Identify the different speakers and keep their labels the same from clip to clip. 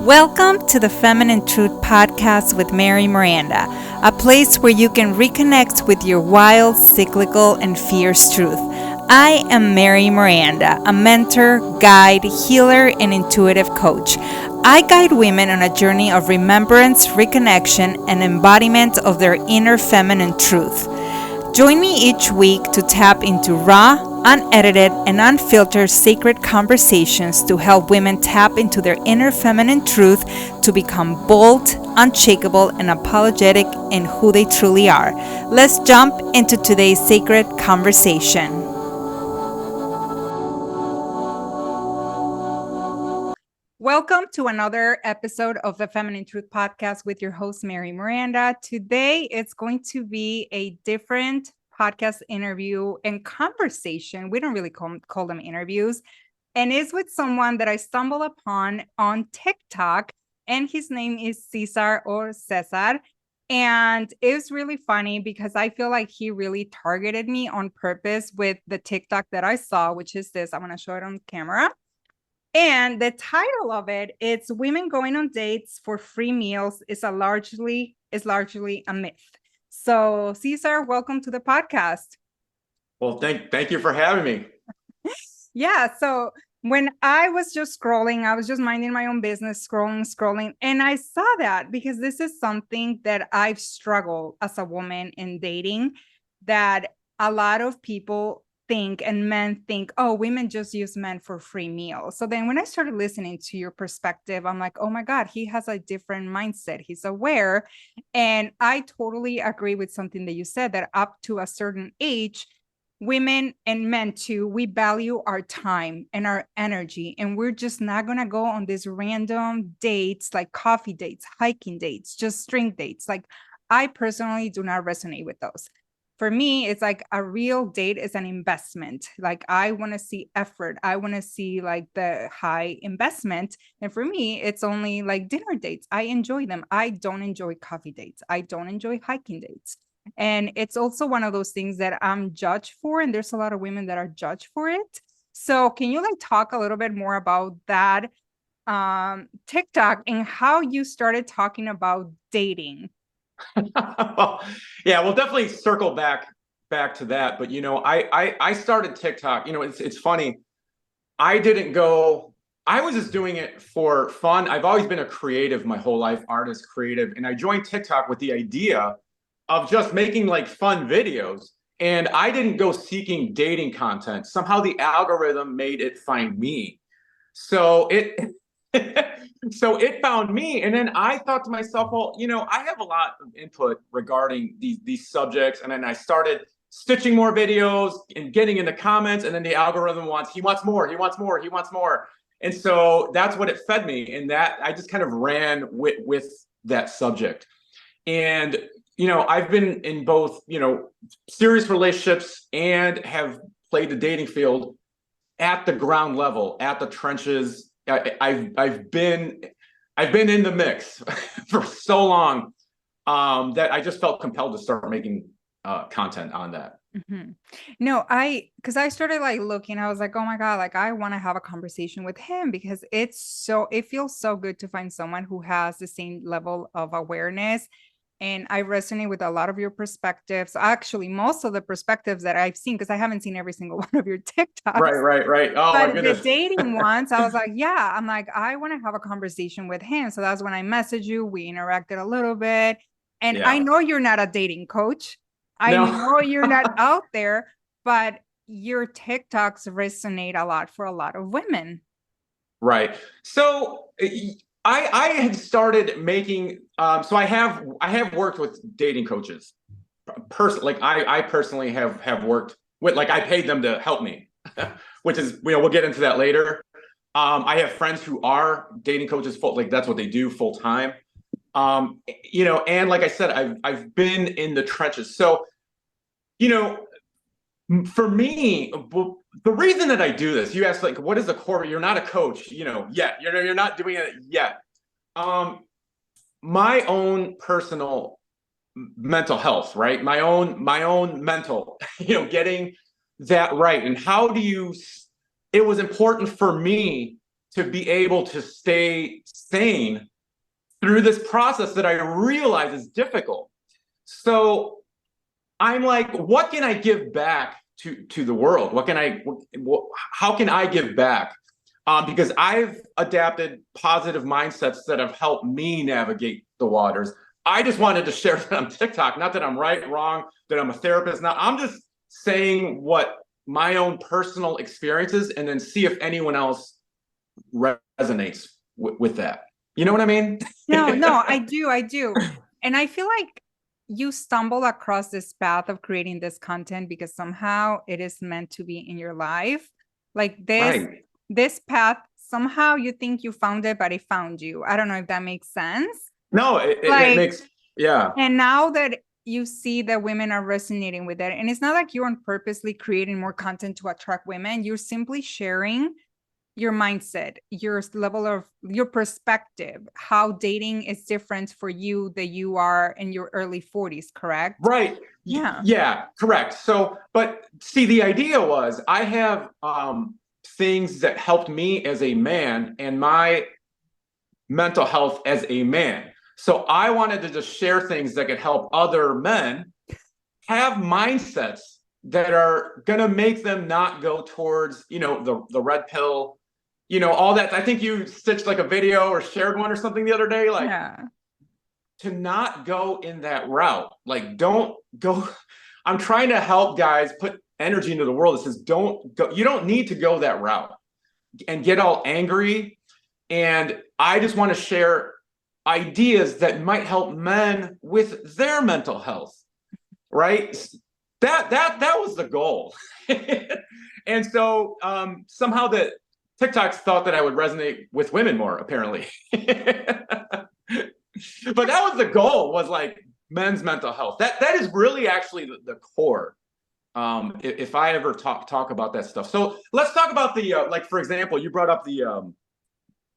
Speaker 1: Welcome to the Feminine Truth Podcast with Mary Miranda, a place where you can reconnect with your wild, cyclical, and fierce truth. I am Mary Miranda, a mentor, guide, healer, and intuitive coach. I guide women on a journey of remembrance, reconnection, and embodiment of their inner feminine truth. Join me each week to tap into raw, unedited, and unfiltered sacred conversations to help women tap into their inner feminine truth to become bold, unshakable, and apologetic in who they truly are. Let's jump into today's sacred conversation. Welcome to another episode of the Feminine Truth Podcast with your host, Mary Miranda. Today, it's going to be a different podcast interview and conversation. We don't really call them interviews. And it's with someone that I stumbled upon on TikTok, and his name is Cesar or Cesar. And it was really funny because I feel like he really targeted me on purpose with the TikTok that I saw, which is this. I'm going to show it on camera. And the title of it, it's Women Going on Dates for Free Meals is largely a myth. So, Cesar, welcome to the podcast.
Speaker 2: Well, thank you for having me.
Speaker 1: Yeah, so when I was just scrolling, I was just minding my own business, scrolling, and I saw that because this is something that I've struggled as a woman in dating, that a lot of people think and men think, oh, women just use men for free meals. So then when I started listening to your perspective, I'm like, oh my God, he has a different mindset. He's aware. And I totally agree with something that you said, that up to a certain age, women and men too, we value our time and our energy. And we're just not going to go on these random dates, like coffee dates, hiking dates, just drink dates. Like, I personally do not resonate with those. For me, it's like a real date is an investment. Like, I want to see effort. I want to see like the high investment. And for me, it's only like dinner dates. I enjoy them. I don't enjoy coffee dates. I don't enjoy hiking dates. And it's also one of those things that I'm judged for. And there's a lot of women that are judged for it. So can you like talk a little bit more about that TikTok and how you started talking about dating?
Speaker 2: Yeah, we'll definitely circle back to that. But I started TikTok. It's funny. I was just doing it for fun. I've always been a creative my whole life, artist, creative, and I joined TikTok with the idea of just making like fun videos. And I didn't go seeking dating content. Somehow the algorithm made it find me. So it so it found me, and then I thought to myself, well, I have a lot of input regarding these subjects, and then I started stitching more videos and getting in the comments, and then the algorithm he wants more, and so that's what it fed me, and that I just kind of ran with that subject. And I've been in both serious relationships and have played the dating field at the ground level, at the trenches. I've been in the mix for so long that I just felt compelled to start making content on that.
Speaker 1: Mm-hmm. No, because I started like looking, I was like, oh my God, like I want to have a conversation with him because it feels so good to find someone who has the same level of awareness. And I resonate with a lot of your perspectives. Actually, most of the perspectives that I've seen, because I haven't seen every single one of your TikToks.
Speaker 2: Right. Oh,
Speaker 1: but
Speaker 2: my goodness.
Speaker 1: The dating ones, I was like, yeah, I'm like, I want to have a conversation with him. So that's when I messaged you. We interacted a little bit. And yeah. I know you're not a dating coach. I know you're not out there, but your TikToks resonate a lot for a lot of women.
Speaker 2: Right. So I had started making, so I have worked with dating coaches. Like I personally have worked with, like I paid them to help me, which is, we'll get into that later. I have friends who are dating coaches, like that's what they do full time. And like I said, I've been in the trenches. So, for me, the reason that I do this, you asked like, what is the core? You're not a coach, yet. You're not doing it yet. My own personal mental health, right? My own mental, getting that right. And it was important for me to be able to stay sane through this process that I realize is difficult. So I'm like, what can I give back to the world? How can I give back? Because I've adapted positive mindsets that have helped me navigate the waters. I just wanted to share that on TikTok. Not that I'm right, wrong, that I'm a therapist. Now I'm just saying what my own personal experiences, and then see if anyone else resonates with that. You know what I mean?
Speaker 1: No, I do. And I feel like you stumble across this path of creating this content because somehow it is meant to be in your life. Like
Speaker 2: Right.
Speaker 1: this path, somehow you think you found it, but it found you. I don't know if that makes sense.
Speaker 2: No, it
Speaker 1: Like,
Speaker 2: makes, yeah.
Speaker 1: and now that you see that women are resonating with it, and it's not like you're on purposely creating more content to attract women, you're simply sharing your mindset, your level of your perspective, how dating is different for you that you are in your early 40s, correct?
Speaker 2: Right.
Speaker 1: Yeah.
Speaker 2: Yeah, correct. So, but see, the idea was I have things that helped me as a man and my mental health as a man. So I wanted to just share things that could help other men have mindsets that are going to make them not go towards, the red pill, all that. I think you stitched like a video or shared one or something the other day, like
Speaker 1: Yeah.
Speaker 2: to not go in that route. Like, don't go. I'm trying to help guys put energy into the world that says, don't go. You don't need to go that route and get all angry. And I just want to share ideas that might help men with their mental health, right? That was the goal. And so somehow that TikToks thought that I would resonate with women more, apparently. But that was the goal, was like men's mental health. That is really actually the core. If I ever talk about that stuff. So let's talk about the like, for example, you brought up the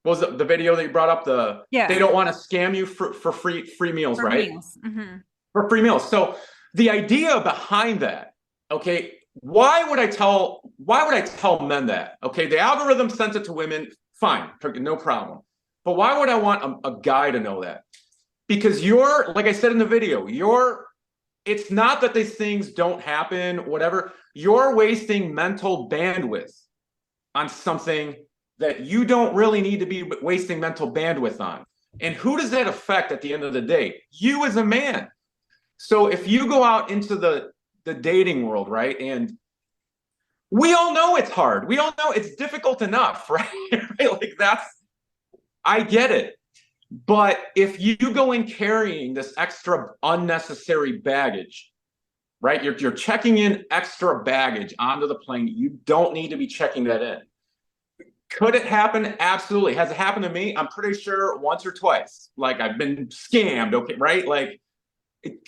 Speaker 2: what was the video that you brought up, they
Speaker 1: Yeah.
Speaker 2: don't want to scam you for free meals,
Speaker 1: For
Speaker 2: right?
Speaker 1: meals. Mm-hmm.
Speaker 2: For free meals. So the idea behind that, okay, why would I tell men that? Okay, the algorithm sends it to women, fine, no problem. But why would I want a guy to know that? Because like I said in the video, it's not that these things don't happen, whatever. You're wasting mental bandwidth on something that you don't really need to be wasting mental bandwidth on. And who does that affect at the end of the day? You as a man. So if you go out into the dating world, right? And we all know it's hard. We all know it's difficult enough, right? Like I get it. But if you go in carrying this extra unnecessary baggage, right? You're checking in extra baggage onto the plane. You don't need to be checking that in. Could it happen? Absolutely. Has it happened to me? I'm pretty sure once or twice. Like, I've been scammed, okay, right? Like,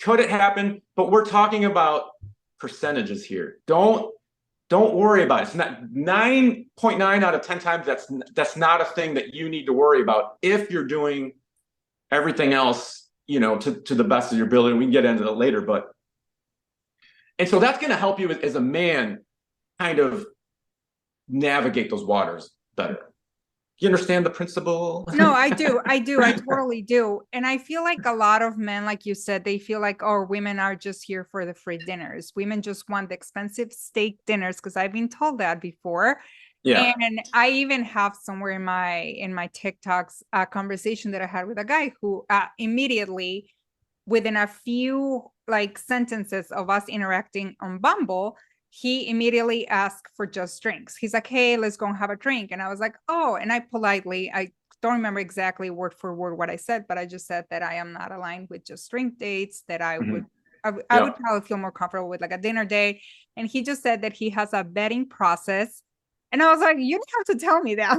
Speaker 2: could it happen? But we're talking about percentages here. Don't worry about it. It's not 9.9 out of 10 times. That's not a thing that you need to worry about if you're doing everything else, to the best of your ability. We can get into that later, and so that's going to help you as a man kind of navigate those waters better. You understand the principle?
Speaker 1: No, I do. I totally do. And I feel like a lot of men, like you said, they feel like, oh, women are just here for the free dinners. Women just want the expensive steak dinners, because I've been told that before.
Speaker 2: Yeah.
Speaker 1: And I even have somewhere in my TikToks a conversation that I had with a guy who immediately, within a few like sentences of us interacting on Bumble, he immediately asked for just drinks. He's like, hey, let's go and have a drink. And I was like, oh, and I don't remember exactly word for word what I said, but I just said that I am not aligned with just drink dates, that I would probably feel more comfortable with like a dinner date. And he just said that he has a vetting process. And I was like, you didn't have to tell me that.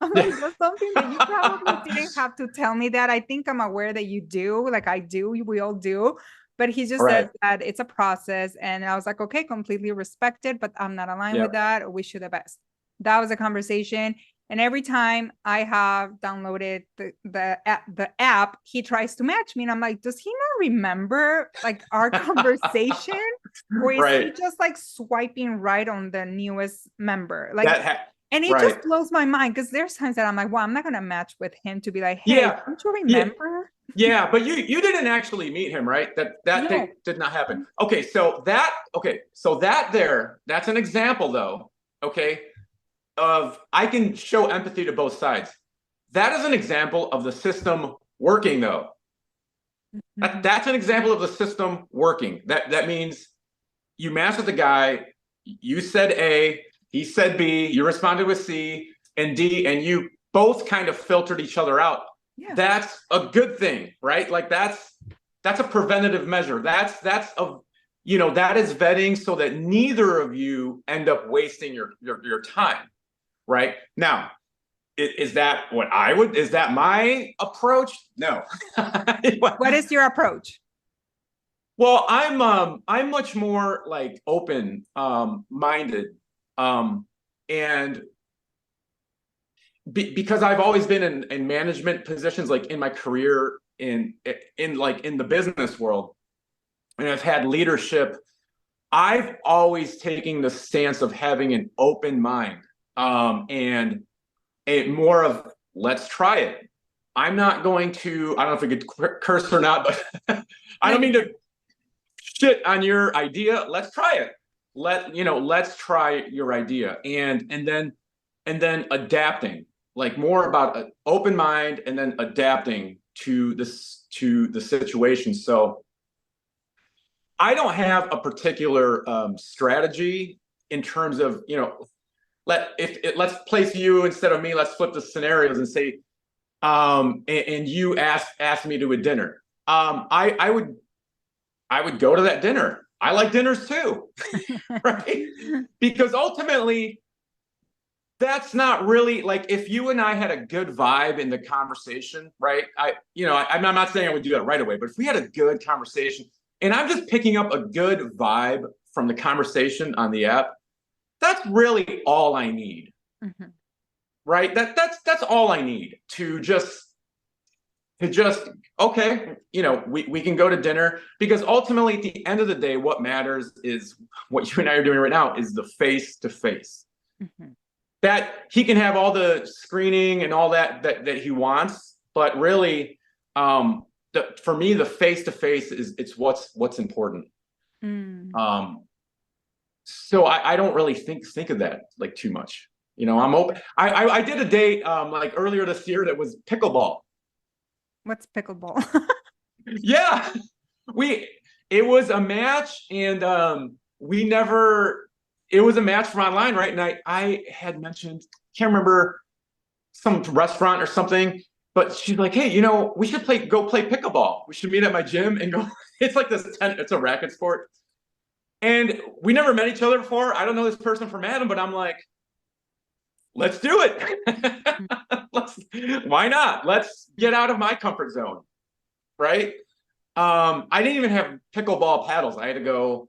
Speaker 1: I'm like, that's something that you probably didn't have to tell me that. I think I'm aware that you do. Like I do, we all do. But he just said that it's a process. And I was like, okay, completely respected, but I'm not aligned with that. Wish you the best. That was a conversation. And every time I have downloaded the app, he tries to match me. And I'm like, does he not remember like our conversation? Or is he just like swiping right on the newest member? Like, And it just
Speaker 2: right.
Speaker 1: blows my mind because there's times that I'm like, well, I'm not gonna match with him to be like, hey,
Speaker 2: Yeah,
Speaker 1: don't you
Speaker 2: yeah,
Speaker 1: remember?
Speaker 2: yeah. But you didn't actually meet him, right? That
Speaker 1: No.
Speaker 2: did not happen. That's an example though. Okay, of I can show empathy to both sides. That is an example of the system working though.
Speaker 1: Mhm.
Speaker 2: That's an example of the system working. That means you matched with the guy, you said A, he said B, you responded with C and D, and you both kind of filtered each other out.
Speaker 1: Yeah.
Speaker 2: That's a good thing, right? Like that's a preventative measure. That's a that is vetting so that neither of you end up wasting your time, right? Now, is that what I would? Is that my approach? No.
Speaker 1: What is your approach?
Speaker 2: Well, I'm much more like open minded, and because I've always been in management positions, like in my career in like in the business world, and I've had leadership. I've always taken the stance of having an open mind, and a more of let's try it. I'm not going to. I don't know if we could curse or not, but I
Speaker 1: No,
Speaker 2: don't
Speaker 1: you
Speaker 2: mean
Speaker 1: can.
Speaker 2: to shit on your idea. Let's try it. Let's try your idea, and then adapting, like more about an open mind, and then adapting to the situation. So I don't have a particular strategy in terms of let's place you instead of me. Let's flip the scenarios and say and you ask me to a dinner. I would go to that dinner. I like dinners too, right? Because ultimately, that's not really like if you and I had a good vibe in the conversation, right? I'm not saying I would do that right away, but if we had a good conversation and I'm just picking up a good vibe from the conversation on the app, that's really all I need,
Speaker 1: Mhm.
Speaker 2: right? That's all I need to just okay, we can go to dinner because ultimately at the end of the day, what matters is what you and I are doing right now is the face to face.
Speaker 1: Mhm.
Speaker 2: That he can have all the screening and all that he wants, but really, for me, the face to face is it's what's important.
Speaker 1: Mm.
Speaker 2: Um, so I don't really think of that like too much. I'm open. I did a date like earlier this year that was pickleball.
Speaker 1: What's pickleball?
Speaker 2: Yeah, we it was a match, and we never. It was a match from online, right? And I had mentioned, can't remember, some restaurant or something, but she's like, hey, we should go play pickleball. We should meet at my gym and go. It's like it's a racket sport, and we never met each other before. I don't know this person from Adam, but I'm like, let's do it. Why not? Let's get out of my comfort zone, right? I didn't even have pickleball paddles. I had to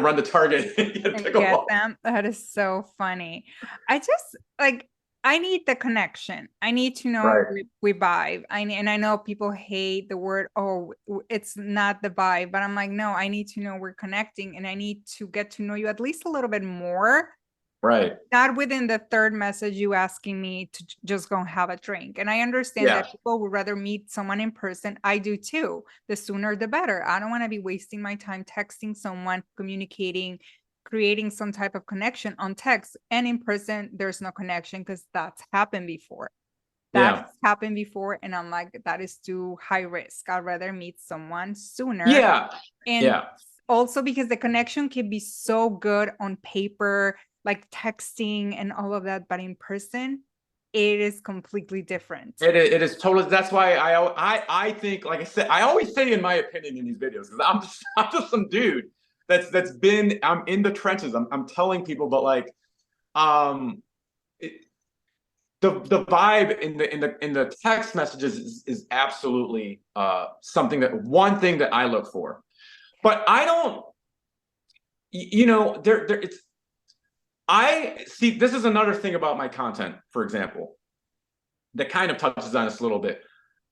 Speaker 2: run to Target and get
Speaker 1: And get
Speaker 2: pickleball.
Speaker 1: them. That is so funny. I just like I need the connection. I need to know
Speaker 2: Right.
Speaker 1: we vibe. And I know people hate the word, oh, it's not the vibe, but I'm like, no, I need to know we're connecting and I need to get to know you at least a little bit more.
Speaker 2: Right.
Speaker 1: Not within the third message you asking me to just go and have a drink. And I understand
Speaker 2: Yeah.
Speaker 1: that people would rather meet someone in person. I do too. The sooner the better. I don't want to be wasting my time texting someone, communicating, creating some type of connection on text, and in person there's no connection because that's happened before. That
Speaker 2: Yeah.
Speaker 1: has happened before, and I'm like, that is too high risk. I'd rather meet someone sooner.
Speaker 2: Yeah.
Speaker 1: And
Speaker 2: Yeah.
Speaker 1: also because the connection can be so good on paper, like texting and all of that, but in person, it is completely different.
Speaker 2: It is totally. That's why I think, like I said, I always say in my opinion in these videos because I'm just some dude that's been I'm in the trenches. I'm telling people, but like um it, the vibe in the text messages is absolutely something that one thing that I look for. But I don't, there it's I see this is another thing about my content, for example, that kind of touches on this a little bit.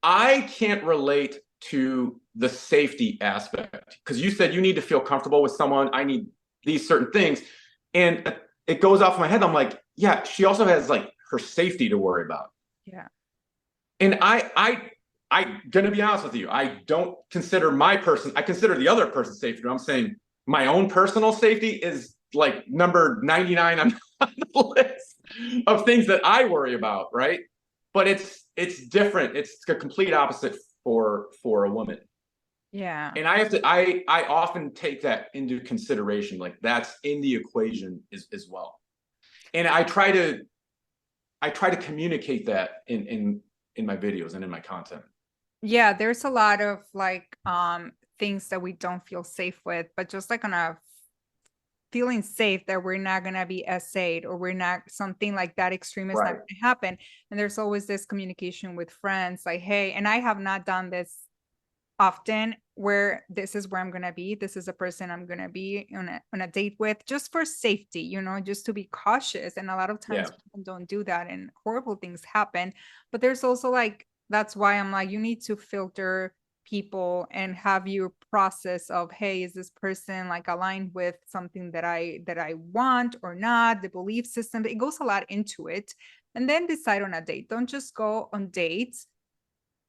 Speaker 2: I can't relate to the safety aspect because you said you need to feel comfortable with someone. I need these certain things. And it goes off my head. I'm like, yeah, she also has like her safety to worry about.
Speaker 1: Yeah.
Speaker 2: And I gonna be honest with you, I don't consider my person, I consider the other person's safety. I'm saying my own personal safety is like number 99 on the list of things that I worry about, right? But it's different. It's a complete opposite for a woman.
Speaker 1: Yeah.
Speaker 2: And I have to I often take that into consideration. Like that's in the equation as well. And I try to communicate that in my videos and in my content.
Speaker 1: Yeah, there's a lot of like things that we don't feel safe with, but just like on a feeling safe that we're not gonna be essayed or we're not something like that extreme is not
Speaker 2: Right.
Speaker 1: gonna happen. And there's always this communication with friends, like, hey, and I have not done this often where this is where I'm gonna be. This is a person I'm gonna be on a date with, just for safety, just to be cautious. And a lot of
Speaker 2: Yeah.
Speaker 1: times people don't do that and horrible things happen. But there's also like that's why I'm like, you need to filter people and have your process of, hey, is this person like aligned with something that I want or not, the belief system. It goes a lot into it. And then decide on a date. Don't just go on dates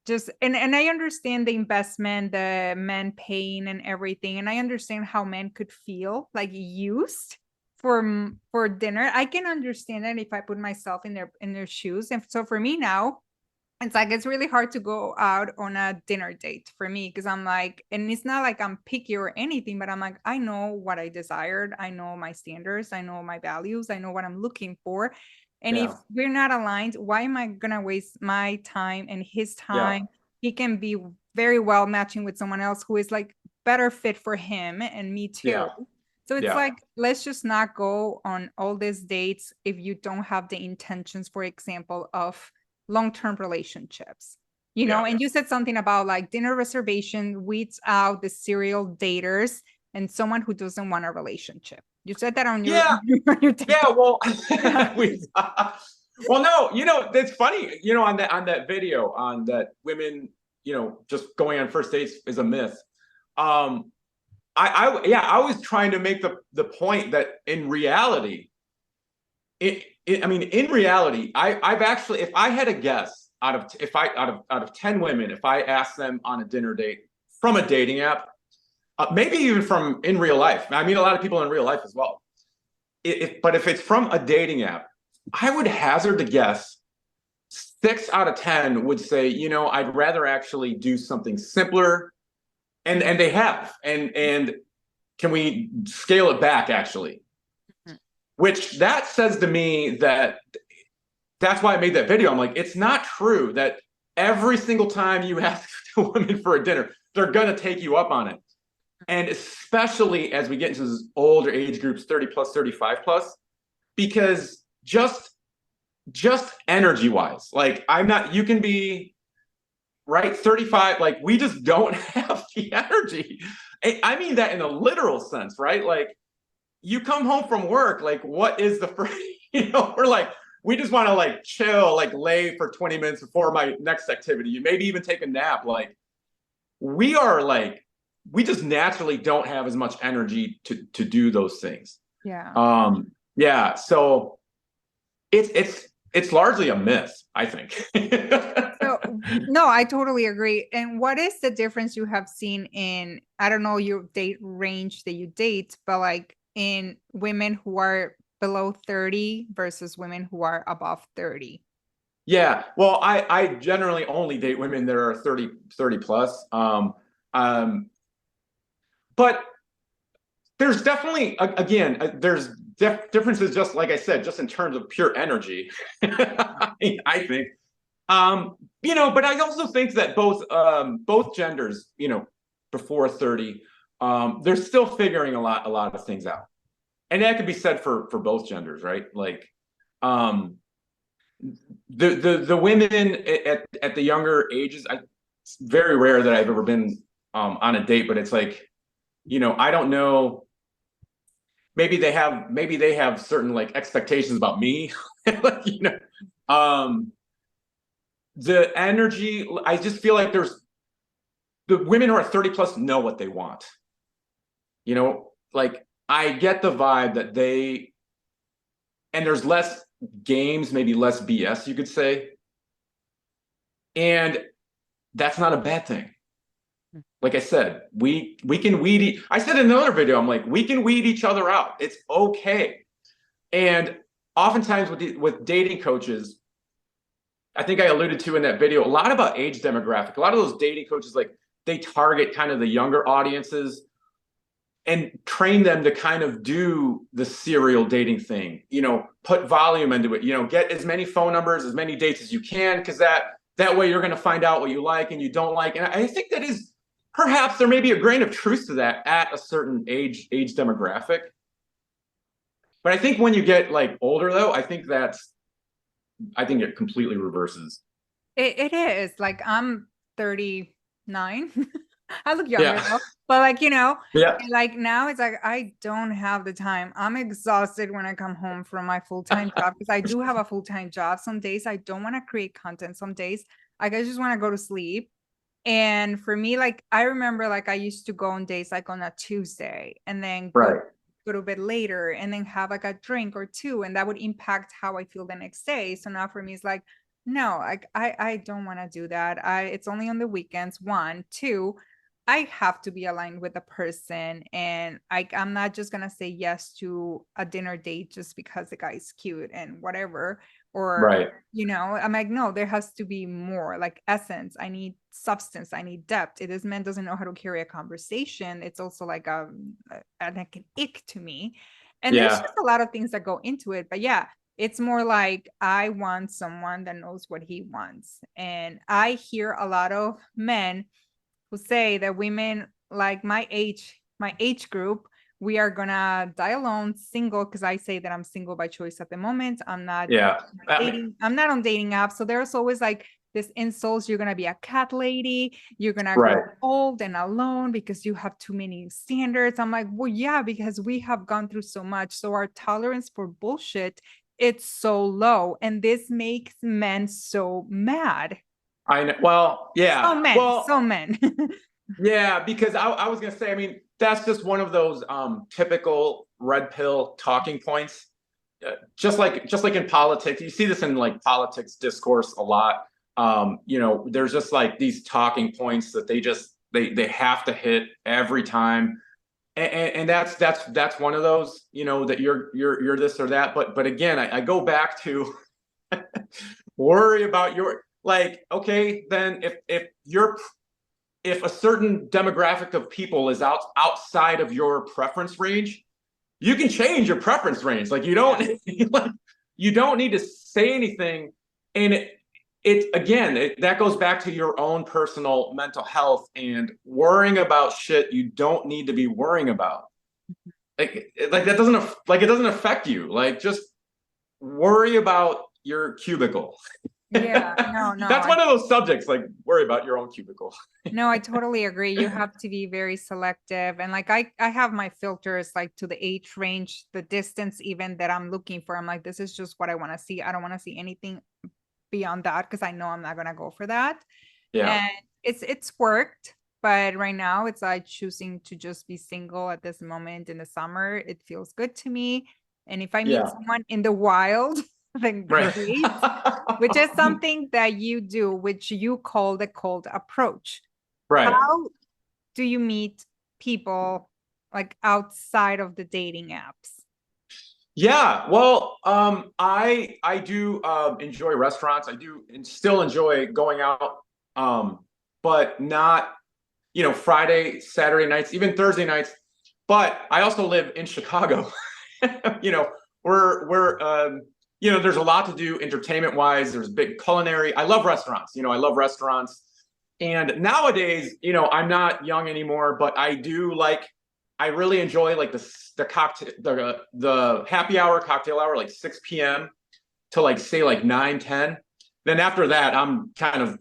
Speaker 1: just and I understand the investment, the men paying and everything, and I understand how men could feel like used for dinner. I can understand that if I put myself in their shoes. And so for me now, it's like it's really hard to go out on a dinner date for me because I'm like, and it's not like I'm picky or anything, but I'm like, I know what I desired. I know my standards. I know my values. I know what I'm looking for. And if
Speaker 2: Yeah.
Speaker 1: we're not aligned, why am I gonna waste my time and his
Speaker 2: Yeah.
Speaker 1: time? He can be very well matching with someone else who is like better fit for him and me too.
Speaker 2: Yeah.
Speaker 1: So it's
Speaker 2: Yeah.
Speaker 1: like, let's just not go on all these dates if you don't have the intentions, for example, of long-term relationships.
Speaker 2: Yeah.
Speaker 1: And you said something about like dinner reservation weeds out the serial daters and someone who doesn't want a relationship. You said that on your
Speaker 2: Yeah.
Speaker 1: on your
Speaker 2: Yeah.
Speaker 1: TikTok.
Speaker 2: Well, we, well, no, it's funny, on that video on that women, just going on first dates is a myth. Um, yeah, I was trying to make the point that in reality, I mean, in reality, I've actually, if I had a guess out of 10 women, if I asked them on a dinner date from a dating app, maybe even from in real life, I mean, a lot of people in real life as well. But if it's from a dating app, I would hazard to guess 6 out of 10 would say, I'd rather actually do something simpler, and they have, and can we scale it back actually? Which that says to me that's why I made that video. I'm like, it's not true that every single time you ask a woman for a dinner, they're gonna take you up on it. And especially as we get into those older age groups, 30 plus, 35 plus, because just energy wise, like you can be right 35, like we just don't have the energy. I mean that in a literal sense, right? Like you come home from work, like what is the first, we're like, we just want to like chill, like lay for 20 minutes before my next activity. You maybe even take a nap. Like we are like, we just naturally don't have as much energy to do those things.
Speaker 1: Yeah.
Speaker 2: Yeah. So it's largely a myth, I think.
Speaker 1: So no, I totally agree. And what is the difference you have seen in, I don't know your date range that you date, but like in women who are below 30 versus women who are above 30?
Speaker 2: Yeah. Well, I generally only date women that are 30 plus. But there's definitely, again, there's differences, just like I said, just in terms of pure energy. I think, but I also think that both genders, before 30, they're still figuring a lot of things out, and that could be said for both genders, right? Like, um, the women at the younger ages, it's very rare that I've ever been on a date, but it's like, I don't know. Maybe they have certain like expectations about me. Like, the energy, I just feel like there's the women who are 30 plus know what they want. Like I get the vibe that and there's less games, maybe less BS, you could say. And that's not a bad thing. Like I said, we can weed. I said in another video, I'm like, we can weed each other out. It's okay. And oftentimes with dating coaches, I think I alluded to in that video a lot about age demographic. A lot of those dating coaches, like they target kind of the younger audiences and train them to kind of do the serial dating thing, put volume into it, get as many phone numbers, as many dates as you can, because that way you're going to find out what you like and you don't like. And I think that is perhaps there may be a grain of truth to that at a certain age demographic. But I think when you get like older though, I think it completely reverses.
Speaker 1: It is like I'm 39. I look younger
Speaker 2: Yeah.
Speaker 1: though, but like,
Speaker 2: Yeah.
Speaker 1: like now it's like I don't have the time. I'm exhausted when I come home from my full-time job because I do have a full-time job. Some days I don't want to create content. Some days like I just want to go to sleep. And for me, like I remember like I used to go on days like on a Tuesday and then
Speaker 2: Right.
Speaker 1: go to bed later and then have like a drink or two, and that would impact how I feel the next day. So now for me it's like, no, like I don't want to do that. It's only on the weekends. One, two, I have to be aligned with the person, and I'm not just gonna say yes to a dinner date just because the guy's cute and whatever. Or,
Speaker 2: Right.
Speaker 1: I'm like, no, there has to be more like essence. I need substance. I need depth. If this man doesn't know how to carry a conversation, it's also like like an ick to me. And there's
Speaker 2: Yeah.
Speaker 1: just a lot of things that go into it. But yeah, it's more like I want someone that knows what he wants. And I hear a lot of men who say that women like my age group, we are gonna die alone, single, because I say that I'm single by choice at the moment. I'm not
Speaker 2: Yeah.
Speaker 1: dating, I'm not on dating apps. So there's always like this insults, you're gonna be a cat lady, you're gonna grow
Speaker 2: Right.
Speaker 1: old and alone because you have too many standards. I'm like, well, yeah, because we have gone through so much. So our tolerance for bullshit, it's so low. And this makes men so mad.
Speaker 2: I know. Well,
Speaker 1: So
Speaker 2: yeah.
Speaker 1: men,
Speaker 2: Well,
Speaker 1: so men.
Speaker 2: yeah, because I was gonna say, I mean, that's just one of those typical red pill talking points. Just like in politics, you see this in like politics discourse a lot. There's just like these talking points that they have to hit every time. And that's one of those, that you're this or that. But again, I go back to worry about your like, okay, then if a certain demographic of people is outside of your preference range, you can change your preference range. Like you don't need to say anything. And that goes back to your own personal mental health and worrying about shit you don't need to be worrying about. Like that it doesn't affect you. Like just worry about your cubicle.
Speaker 1: Yeah, no, no,
Speaker 2: That's one of those subjects, like worry about your own cubicle.
Speaker 1: no, I totally agree. You have to be very selective. And like I have my filters like to the age range, the distance even that I'm looking for. I'm like, this is just what I want to see. I don't want to see anything beyond that because I know I'm not gonna go for that.
Speaker 2: Yeah.
Speaker 1: And it's worked, but right now it's like choosing to just be single at this moment in the summer. It feels good to me. And if I meet
Speaker 2: Yeah.
Speaker 1: someone in the wild, then
Speaker 2: Right.
Speaker 1: great. Which is something that you do, which you call the cold approach.
Speaker 2: Right.
Speaker 1: How do you meet people like outside of the dating apps?
Speaker 2: Yeah, well, I do enjoy restaurants. I do and still enjoy going out, but not Friday, Saturday nights, even Thursday nights. But I also live in Chicago. you know, we're there's a lot to do entertainment wise. There's big culinary. I love restaurants. I love restaurants. And nowadays, I'm not young anymore, but I really enjoy like the cocktail, the happy hour, cocktail hour, like 6 p.m. to like say like 9, 10. Then after that, I'm kind of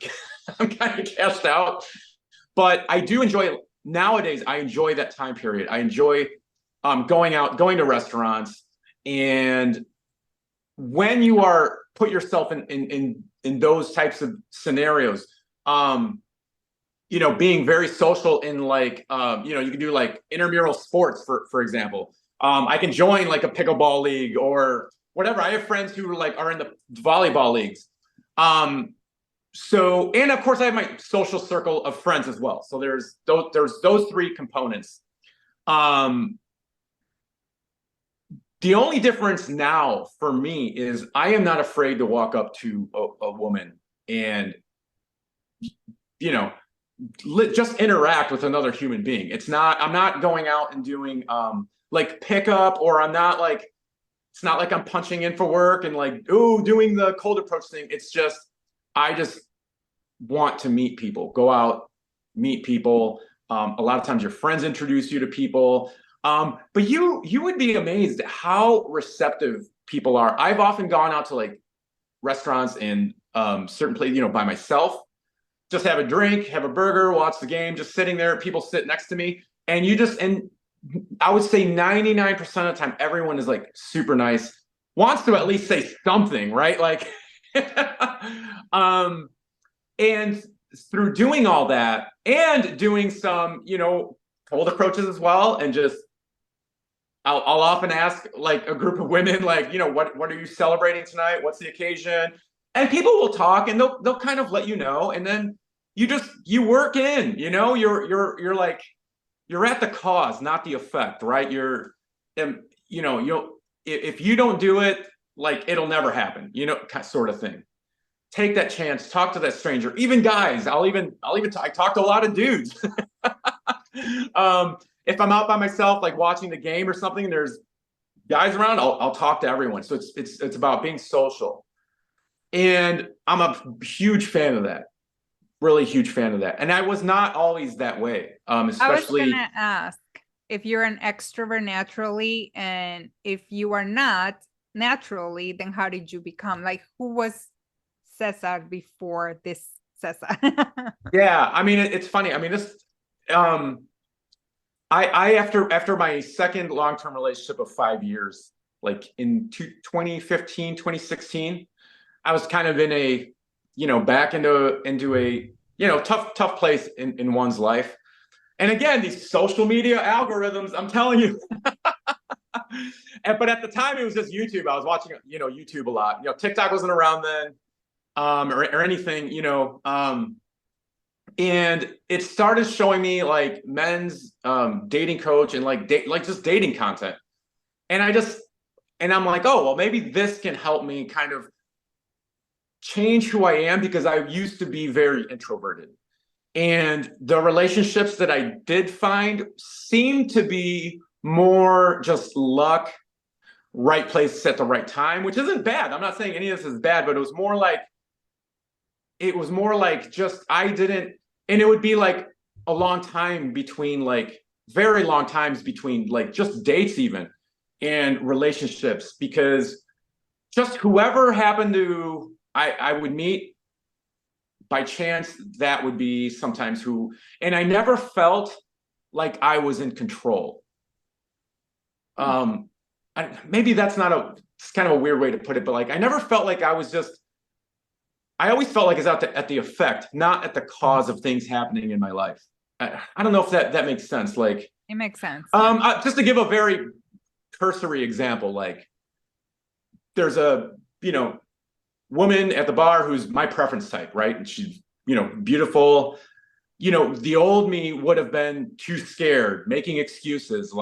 Speaker 2: I'm kind of cashed out. But I do enjoy nowadays. I enjoy that time period. I enjoy going out, going to restaurants, and when you are put yourself in those types of scenarios, being very social in like, you can do like intramural sports, for example. I can join like a pickleball league or whatever. I have friends who are in the volleyball leagues. So, and of course I have my social circle of friends as well. So there's those three components. The only difference now for me is I am not afraid to walk up to a woman and, you know, just interact with another human being. I'm not going out and doing like pickup, or it's not like I'm punching in for work and doing the cold approach thing. It's just, I just want to meet people, go out, meet people. A lot of times your friends introduce you to people. But you would be amazed at how receptive people are. I've often gone out to restaurants and certain places, by myself, just have a drink, have a burger, watch the game, just sitting there, people sit next to me. And I would say 99% of the time, everyone is super nice, wants to at least say something, right? And through doing all that and doing some, cold approaches as well, and just I'll often ask a group of women, what are you celebrating tonight? What's the occasion? And people will talk and they'll kind of let you know, and then you work in, you're at the cause, not the effect, right? If you don't do it, it'll never happen, sort of thing. Take that chance, talk to that stranger, even guys. I talk to a lot of dudes. If I'm out by myself, watching the game or something, and there's guys around, I'll talk to everyone. So it's about being social. And I'm a huge fan of that. Really huge fan of that. And I was not always that way. Especially,
Speaker 1: I was gonna ask if you're an extrovert naturally, and if you are not naturally, then how did you become? Who was Cesar before this Cesar?
Speaker 2: Yeah, I mean, it's funny. I mean, I after my second long-term relationship of 5 years, in 2015, 2016, I was kind of in a, back into a, tough place in one's life. And again, these social media algorithms, I'm telling you. But at the time, it was just YouTube. I was watching, YouTube a lot. TikTok wasn't around then, or anything, and it started showing me men's dating coach and just dating content. And I'm like, oh, well, maybe this can help me kind of change who I am, because I used to be very introverted. And the relationships that I did find seemed to be more just luck, right place at the right time, which isn't bad. I'm not saying any of this is bad, but it was more just, I didn't, and it would be a long time between, very long times between just dates even, and relationships, because just whoever happened to I would meet by chance, that would be sometimes who, and I never felt like I was in control. Maybe it's kind of a weird way to put it, but I never felt like I was just, I always felt like it's at the effect, not at the cause of things happening in my life. I don't know if that makes sense.
Speaker 1: It makes sense. Yeah.
Speaker 2: Just to give a very cursory example, there's a, woman at the bar who's my preference type, right? And she's, beautiful. The old me would have been too scared, making excuses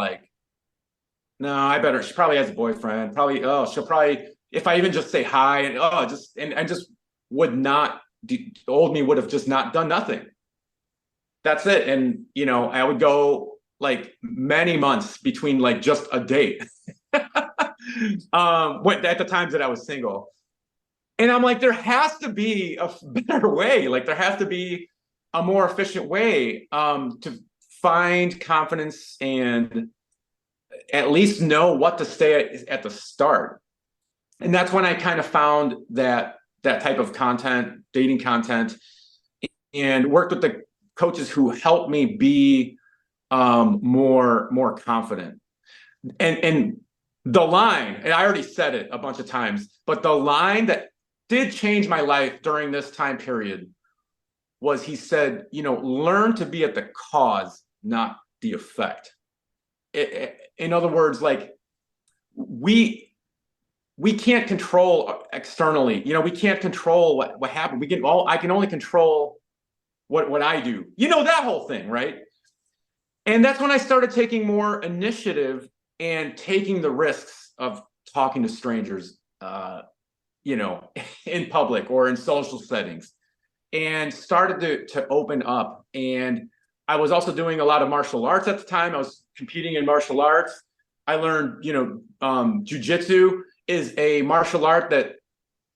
Speaker 2: no, she probably has a boyfriend. She'll probably, if I even just say hi and just would not, the old me would have just not done nothing. That's it. And, I would go many months between just a date. At the times that I was single. And I'm like, there has to be a better way. There has to be a more efficient way to find confidence and at least know what to say at the start. And that's when I kind of found that type of content, dating content, and worked with the coaches who helped me be more confident. And the line, and I already said it a bunch of times, but the line that did change my life during this time period was, he said, learn to be at the cause, not the effect. In other words, we can't control externally. We can't control what happened. I can only control what I do. That whole thing, right? And that's when I started taking more initiative and taking the risks of talking to strangers, in public or in social settings, and started to open up. And I was also doing a lot of martial arts at the time. I was competing in martial arts. I learned, jujitsu is a martial art that,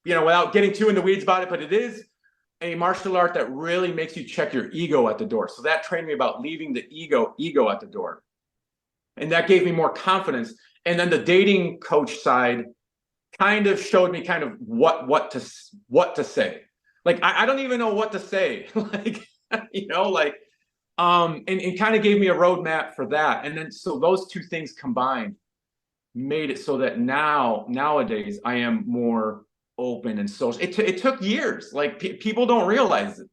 Speaker 2: without getting too in the weeds about it, but it is a martial art that really makes you check your ego at the door. So that trained me about leaving the ego at the door. And that gave me more confidence. And then the dating coach side kind of showed me kind of what to say. Like, I don't even know what to say. Like, and kind of gave me a roadmap for that. And then so those two things combined made it so that nowadays I am more open and social. It took years. Like, people don't realize it.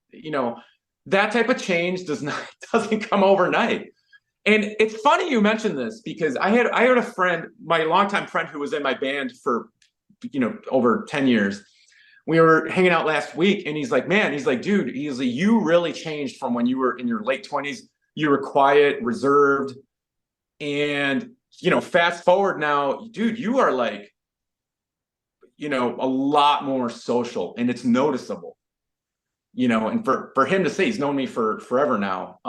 Speaker 2: That type of change doesn't come overnight. And it's funny you mentioned this, because I had a friend, my longtime friend, who was in my band for over 10 years. We were hanging out last week, and he's like, dude, you really changed from when you were in your late 20s. You were quiet, reserved, and fast forward now, dude, you are like, a lot more social, and it's noticeable. And for him to say he's known me for forever now,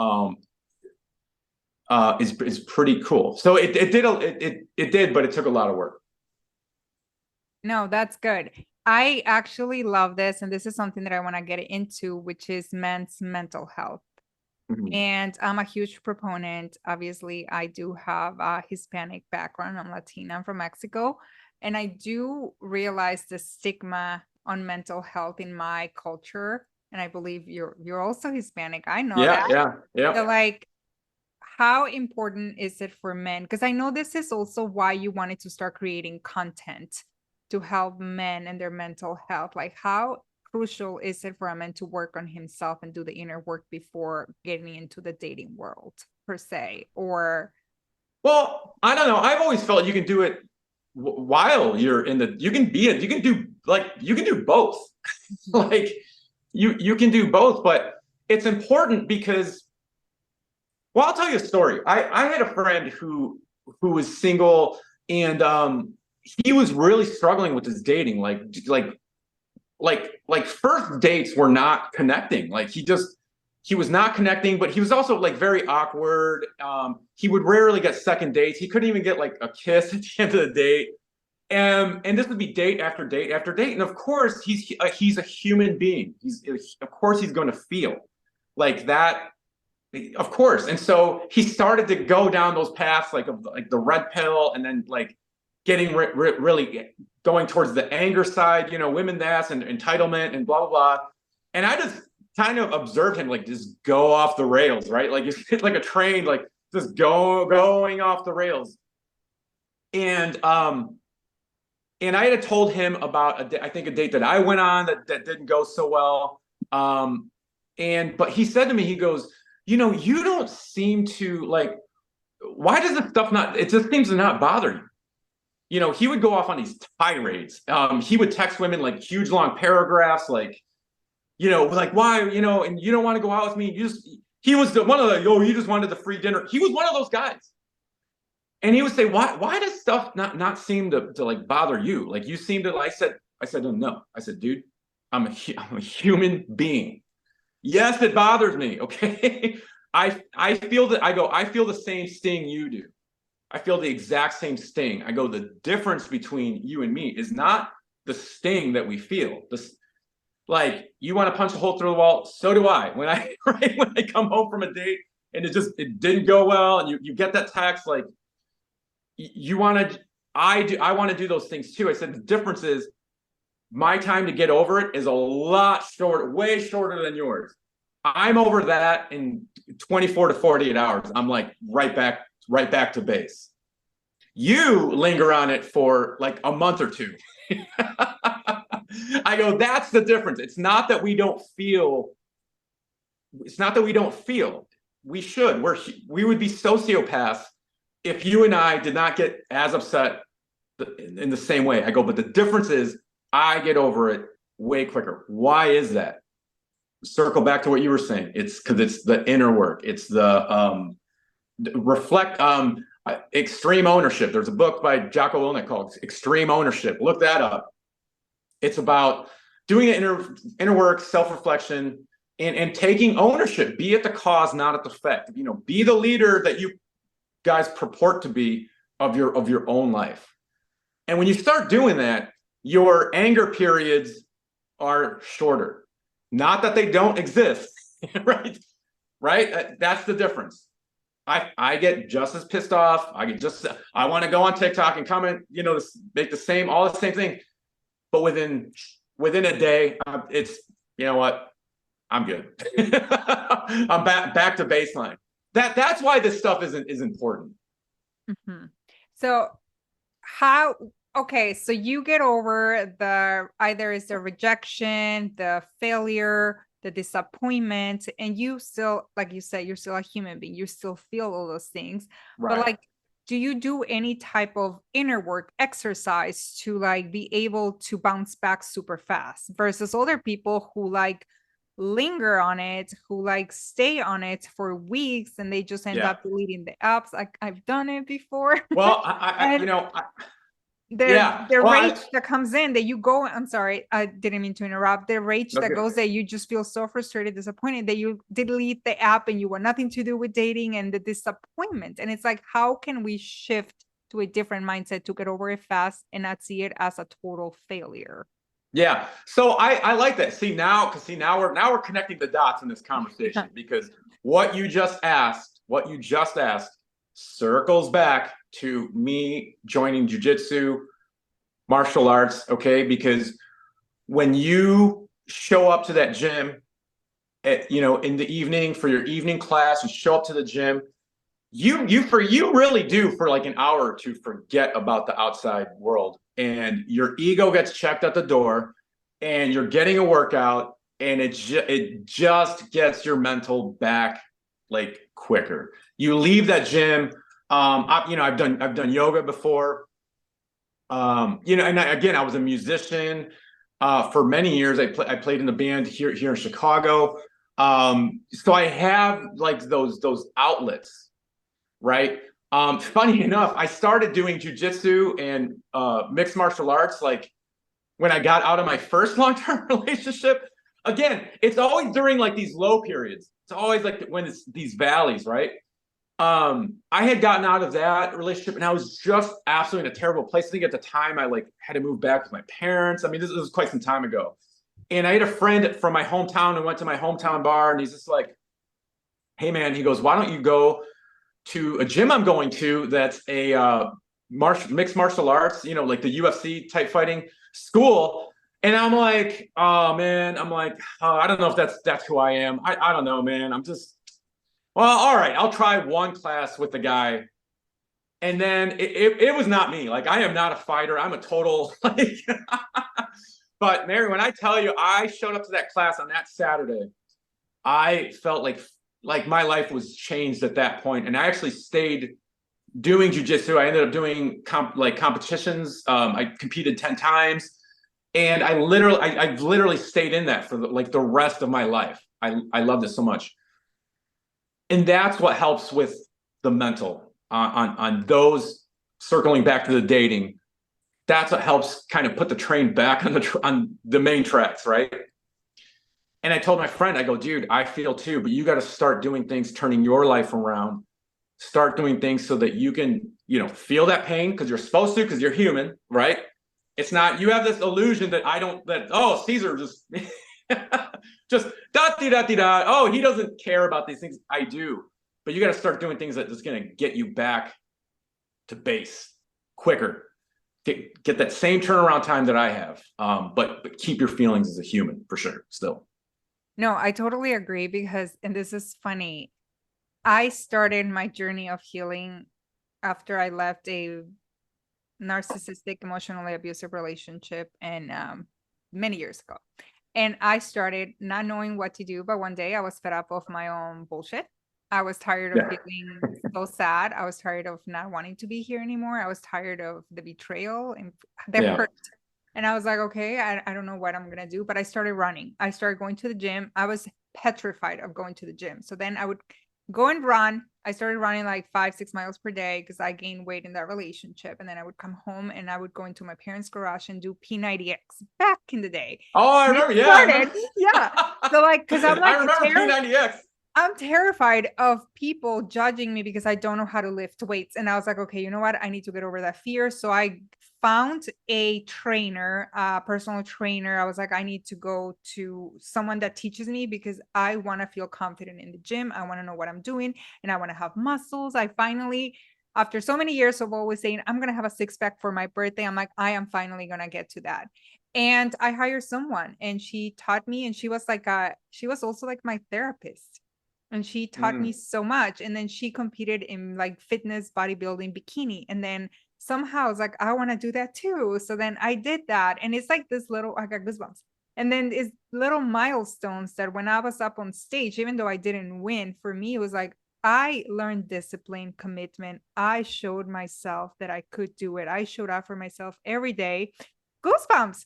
Speaker 2: is pretty cool. So it did, but it took a lot of work.
Speaker 1: No, that's good. I actually love this, and this is something that I want to get into, which is men's mental health.
Speaker 2: Mhm.
Speaker 1: And I'm a huge proponent. Obviously, I do have a Hispanic background. I'm Latina, I'm from Mexico. And I do realize the stigma on mental health in my culture. And I believe you're also Hispanic. I know
Speaker 2: Yeah,
Speaker 1: that.
Speaker 2: yeah, yeah.
Speaker 1: So, like, how important is it for men? Because I know this is also why you wanted to start creating content to help men and their mental health. Like, how crucial is it for a man to work on himself and do the inner work before getting into the dating world, per se? Or
Speaker 2: Well, I don't know. I've always felt you can do it while you're in the. You can do both. Like, you can do both, but it's important because. Well, I'll tell you a story. I had a friend who was single, and he was really struggling with his dating. Like first dates were not connecting. Like, he was not connecting, but he was also like very awkward. He would rarely get second dates. He couldn't even get like a kiss at the end of the date. And this would be date after date after date. And of course, he's a human being. Of course he's going to feel like that. Of course. And so he started to go down those paths, like the red pill, and then like getting really going towards the anger side, women that's and entitlement and blah, blah, blah. And I just kind of observed him like just go off the rails, right? Like it's like a train, like just going off the rails. And I had told him about I think a date that I went on that didn't go so well. But he said to me, he goes, you don't seem to like, why does this stuff it just seems to not bother you? He would go off on these tirades. He would text women like huge long paragraphs, like, like, why, and you don't want to go out with me. He was one of the, you just wanted the free dinner. He was one of those guys. And he would say, why does stuff not seem to like bother you? Like, you seem to, I said, no. I said, dude, I'm a human being. Yes, it bothers me. Okay. I feel the same sting you do. I feel the exact same sting. I go, the difference between you and me is not the sting that we feel. Like, you want to punch a hole through the wall. So do I. When I come home from a date and it didn't go well, and you get that text, like, I want to do those things too. I said, the difference is my time to get over it is a lot shorter, way shorter than yours. I'm over that in 24 to 48 hours. I'm like right back to base. You linger on it for like a month or two. I go, that's the difference. It's not that we don't feel. We should. We would be sociopaths if you and I did not get as upset in the same way. I go, but the difference is I get over it way quicker. Why is that? Circle back to what you were saying. It's because it's the inner work. It's the reflect extreme ownership. There's a book by Jocko Willink called Extreme Ownership. Look that up. It's about doing the inner work, self-reflection, and taking ownership. Be at the cause, not at the effect. You know, be the leader that you guys purport to be of your own life. And when you start doing that, your anger periods are shorter. Not that they don't exist, right? Right? That's the difference. I get just as pissed off. I want to go on TikTok and comment, you know, make all the same thing. But within a day, it's, you know what? I'm good. I'm back to baseline. That's why this stuff is important.
Speaker 1: Mm-hmm. So okay, so you get over either is the rejection, the failure, the disappointment, and you still, like you said, you're still a human being. You still feel all those things.
Speaker 2: Right.
Speaker 1: But like, do you do any type of inner work exercise to like be able to bounce back super fast versus other people who like linger on it, who like stay on it for weeks and they just end up deleting the apps? Like I've done it before.
Speaker 2: Well,
Speaker 1: The rage that comes in that you go, I'm sorry, I didn't mean to interrupt. The rage that goes that you just feel so frustrated, disappointed that you delete the app and you want nothing to do with dating, and the disappointment. And it's like, how can we shift to a different mindset to get over it fast and not see it as a total failure?
Speaker 2: Yeah. So I like that. See now we're connecting the dots in this conversation because what you just asked circles back to me joining jujitsu, martial arts, okay? Because when you show up to that gym in the evening for your evening class, you show up to the gym, you really do for like an hour or two forget about the outside world, and your ego gets checked at the door, and you're getting a workout, and it just gets your mental back like quicker. You leave that gym. I've done yoga before. Again, I was a musician for many years. I played in a band here in Chicago. So I have like those outlets, right? Funny enough, I started doing jujitsu and mixed martial arts like when I got out of my first long-term relationship. Again, it's always during like these low periods. It's always like when it's these valleys, right? I had gotten out of that relationship and I was just absolutely in a terrible place. I think at the time I like had to move back with my parents. I mean, this was quite some time ago. And I had a friend from my hometown and went to my hometown bar, and he's just like, hey man, he goes, why don't you go to a gym I'm going to that's a mixed martial arts, you know, like the UFC type fighting school. And I'm like, oh man, I don't know if that's who I am. I don't know, man. Well, all right, I'll try one class with the guy. And then it was not me. Like, I am not a fighter. I'm a total like but Mary, when I tell you I showed up to that class on that Saturday, I felt like my life was changed at that point. And I actually stayed doing jujitsu. I ended up doing competitions. I competed 10 times. And I've literally stayed in that for the rest of my life. I love this so much. And that's what helps with the mental on those, circling back to the dating. That's what helps kind of put the train back on the main tracks, right? And I told my friend, I go, dude, I feel too, but you got to start doing things, turning your life around. Start doing things so that you can, feel that pain because you're supposed to, because you're human, right? It's not, you have this illusion that Cesar just just da-dee-da-dee-da. Oh, he doesn't care about these things. I do. But you got to start doing things that is going to get you back to base quicker. Get that same turnaround time that I have. But keep your feelings as a human for sure still.
Speaker 1: No, I totally agree because, and this is funny, I started my journey of healing after I left a narcissistic, emotionally abusive relationship and many years ago. And I started not knowing what to do, but one day I was fed up of my own bullshit. I was tired of
Speaker 2: Yeah.
Speaker 1: feeling so sad. I was tired of not wanting to be here anymore. I was tired of the betrayal and the
Speaker 2: Yeah.
Speaker 1: hurt. And I was like, okay, I don't know what I'm gonna do. But I started running. I started going to the gym. I was petrified of going to the gym. So then I would go and run. I started running like 5, 6 miles per day because I gained weight in that relationship. And then I would come home and I would go into my parents' garage and do P90X back in the day.
Speaker 2: Oh, I
Speaker 1: And it
Speaker 2: remember. Yeah, I
Speaker 1: started,
Speaker 2: remember.
Speaker 1: yeah. So like, because I'm
Speaker 2: I
Speaker 1: like
Speaker 2: remember P90X.
Speaker 1: I'm terrified of people judging me because I don't know how to lift weights. And I was like, okay, you know what? I need to get over that fear. So I found a trainer, a personal trainer. I was like, I need to go to someone that teaches me because I want to feel confident in the gym. I want to know what I'm doing and I want to have muscles. I finally, after so many years of always saying, I'm going to have a six pack for my birthday, I'm like, I am finally going to get to that. And I hired someone and she taught me, and she was like, she was also like my therapist, and she taught me so much. And then she competed in like fitness bodybuilding bikini, and then somehow I was like, I want to do that too. So then I did that, and it's like this little, I got goosebumps. And then it's little milestones that when I was up on stage, even though I didn't win, for me it was like I learned discipline, commitment. I showed myself that I could do it. I showed up for myself every day. Goosebumps.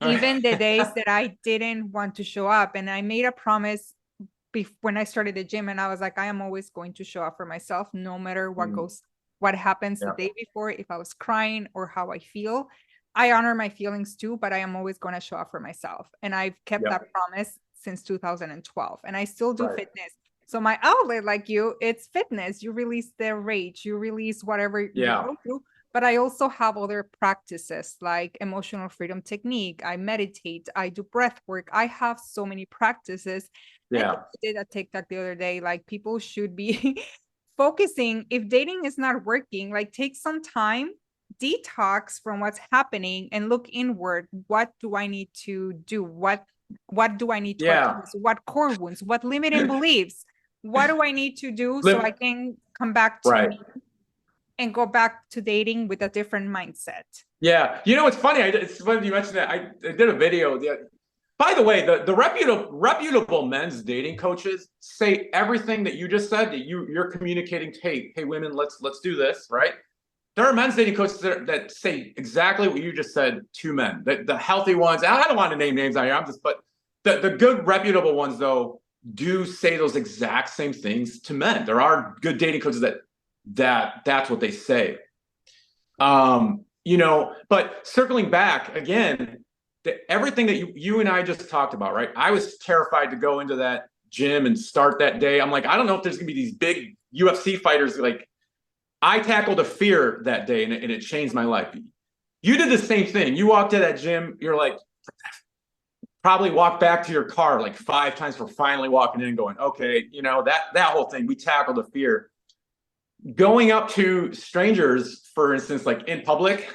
Speaker 1: Even the days that I didn't want to show up, and I made a promise when I started the gym, and I was like, I am always going to show up for myself, no matter what happens the
Speaker 2: Yeah.
Speaker 1: day before, if I was crying or how I feel. I honor my feelings too, but I am always going to show up for myself. And I've kept
Speaker 2: Yeah.
Speaker 1: that promise since 2012, and I still do
Speaker 2: Right.
Speaker 1: fitness. So my outlet, like you, it's fitness. You release the rage, you release whatever you
Speaker 2: Yeah.
Speaker 1: go through. But I also have other practices like emotional freedom technique. I meditate, I do breath work. I have so many practices. I think
Speaker 2: Yeah.
Speaker 1: I did a TikTok the other day. Like, people should be focusing, if dating is not working, like take some time, detox from what's happening and look inward. What do I need to do? What do I need to
Speaker 2: Yeah.
Speaker 1: address? What core wounds? What limiting beliefs? What do I need to do so I can come back to
Speaker 2: Right.
Speaker 1: me and go back to dating with a different mindset?
Speaker 2: Yeah. You know, it's funny. It's funny you mentioned that. I did a video. By the way, the reputable men's dating coaches say everything that you just said. That you're communicating. Hey, women, let's do this, right? There are men's dating coaches that say exactly what you just said to men. The healthy ones. I don't want to name names out here. But the good reputable ones though do say those exact same things to men. There are good dating coaches that's what they say. You know, but circling back again, everything that you and I just talked about, right? I was terrified to go into that gym and start that day. I'm like, I don't know if there's gonna be these big UFC fighters. Like, I tackled a fear that day, and it changed my life. You did the same thing. You walked to that gym. You're like, probably walked back to your car like 5 times for finally walking in and going, okay, you know, that whole thing. We tackled a fear. Going up to strangers, for instance, like in public,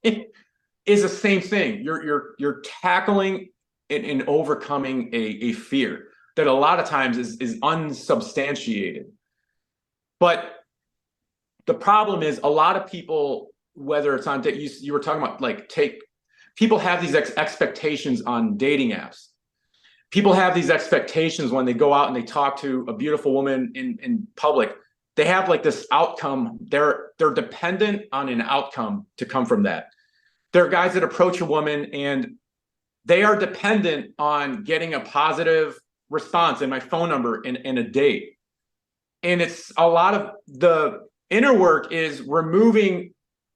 Speaker 2: is the same thing. You're tackling and overcoming a fear that a lot of times is unsubstantiated. But the problem is a lot of people, whether it's on you were talking about like people have these expectations on dating apps. People have these expectations when they go out and they talk to a beautiful woman in public. They have like this outcome. They're dependent on an outcome to come from that. There are guys that approach a woman and they are dependent on getting a positive response in my phone number in a date. And it's a lot of the inner work is removing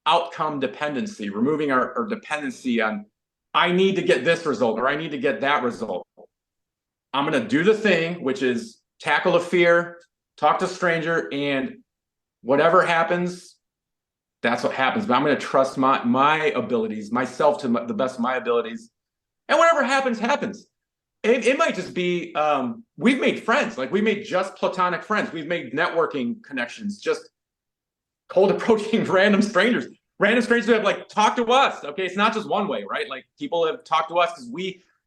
Speaker 2: outcome dependency, removing our dependency on, I need to get this result or I need to get that result. I'm going to do the thing, which is tackle a fear, talk to a stranger, and whatever happens, that's what happens. But I'm going to trust my abilities, myself to the best of my abilities. And whatever happens, happens. It might just be, we've made friends. Like, we made just platonic friends. We've made networking connections, just cold approaching random strangers who have like talked to us. Okay. It's not just one way, right? Like, people have talked to us because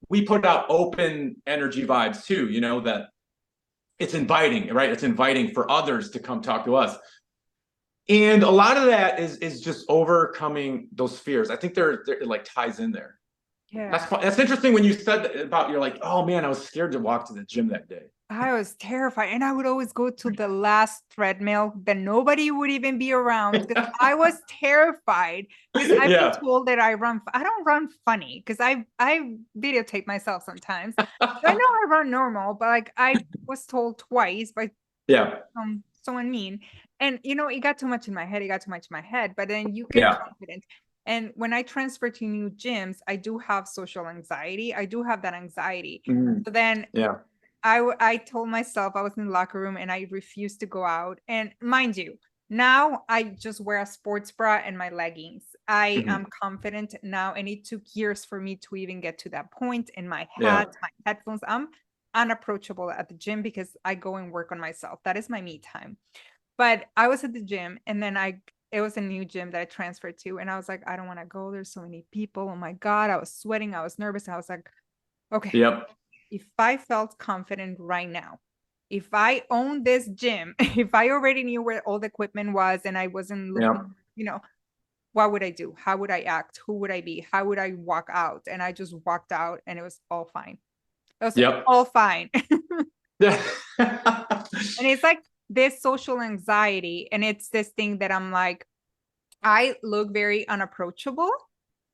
Speaker 2: we put out open energy vibes too, you know, that it's inviting, right? It's inviting for others to come talk to us. And a lot of that is just overcoming those fears. I think they're like ties in there.
Speaker 1: Yeah.
Speaker 2: That's interesting when you said about, you're like, oh man, I was scared to walk to the gym that day.
Speaker 1: I was terrified, and I would always go to the last treadmill that nobody would even be around because I was terrified. Because I've been
Speaker 2: Yeah.
Speaker 1: told that I don't run funny because I videotape myself sometimes. So I know I run normal, but like I was told twice by
Speaker 2: Yeah.
Speaker 1: someone mean, and it got too much in my head. It got too much in my head, but then you get
Speaker 2: Yeah.
Speaker 1: confident. And when I transfer to new gyms, I do have social anxiety. I do have that anxiety.
Speaker 2: Mhm.
Speaker 1: So then
Speaker 2: Yeah.
Speaker 1: I told myself I was in the locker room and I refused to go out. And mind you, now I just wear a sports bra and my leggings. I
Speaker 2: Mhm.
Speaker 1: am confident now, and it took years for me to even get to that point. In my
Speaker 2: Yeah.
Speaker 1: hat, my headphones, I'm unapproachable at the gym because I go and work on myself. That is my me time. But I was at the gym, and then it was a new gym that I transferred to, and I was like, I don't want to go. There's so many people. Oh my God. I was sweating. I was nervous. I was like, okay,
Speaker 2: Yep.
Speaker 1: if I felt confident right now, if I owned this gym, if I already knew where all the equipment was and I wasn't looking,
Speaker 2: Yep.
Speaker 1: what would I do? How would I act? Who would I be? How would I walk out? And I just walked out and it was all fine. It was
Speaker 2: Yep.
Speaker 1: all fine.
Speaker 2: Yeah.
Speaker 1: And it's like this social anxiety. And it's this thing that I'm like, I look very unapproachable.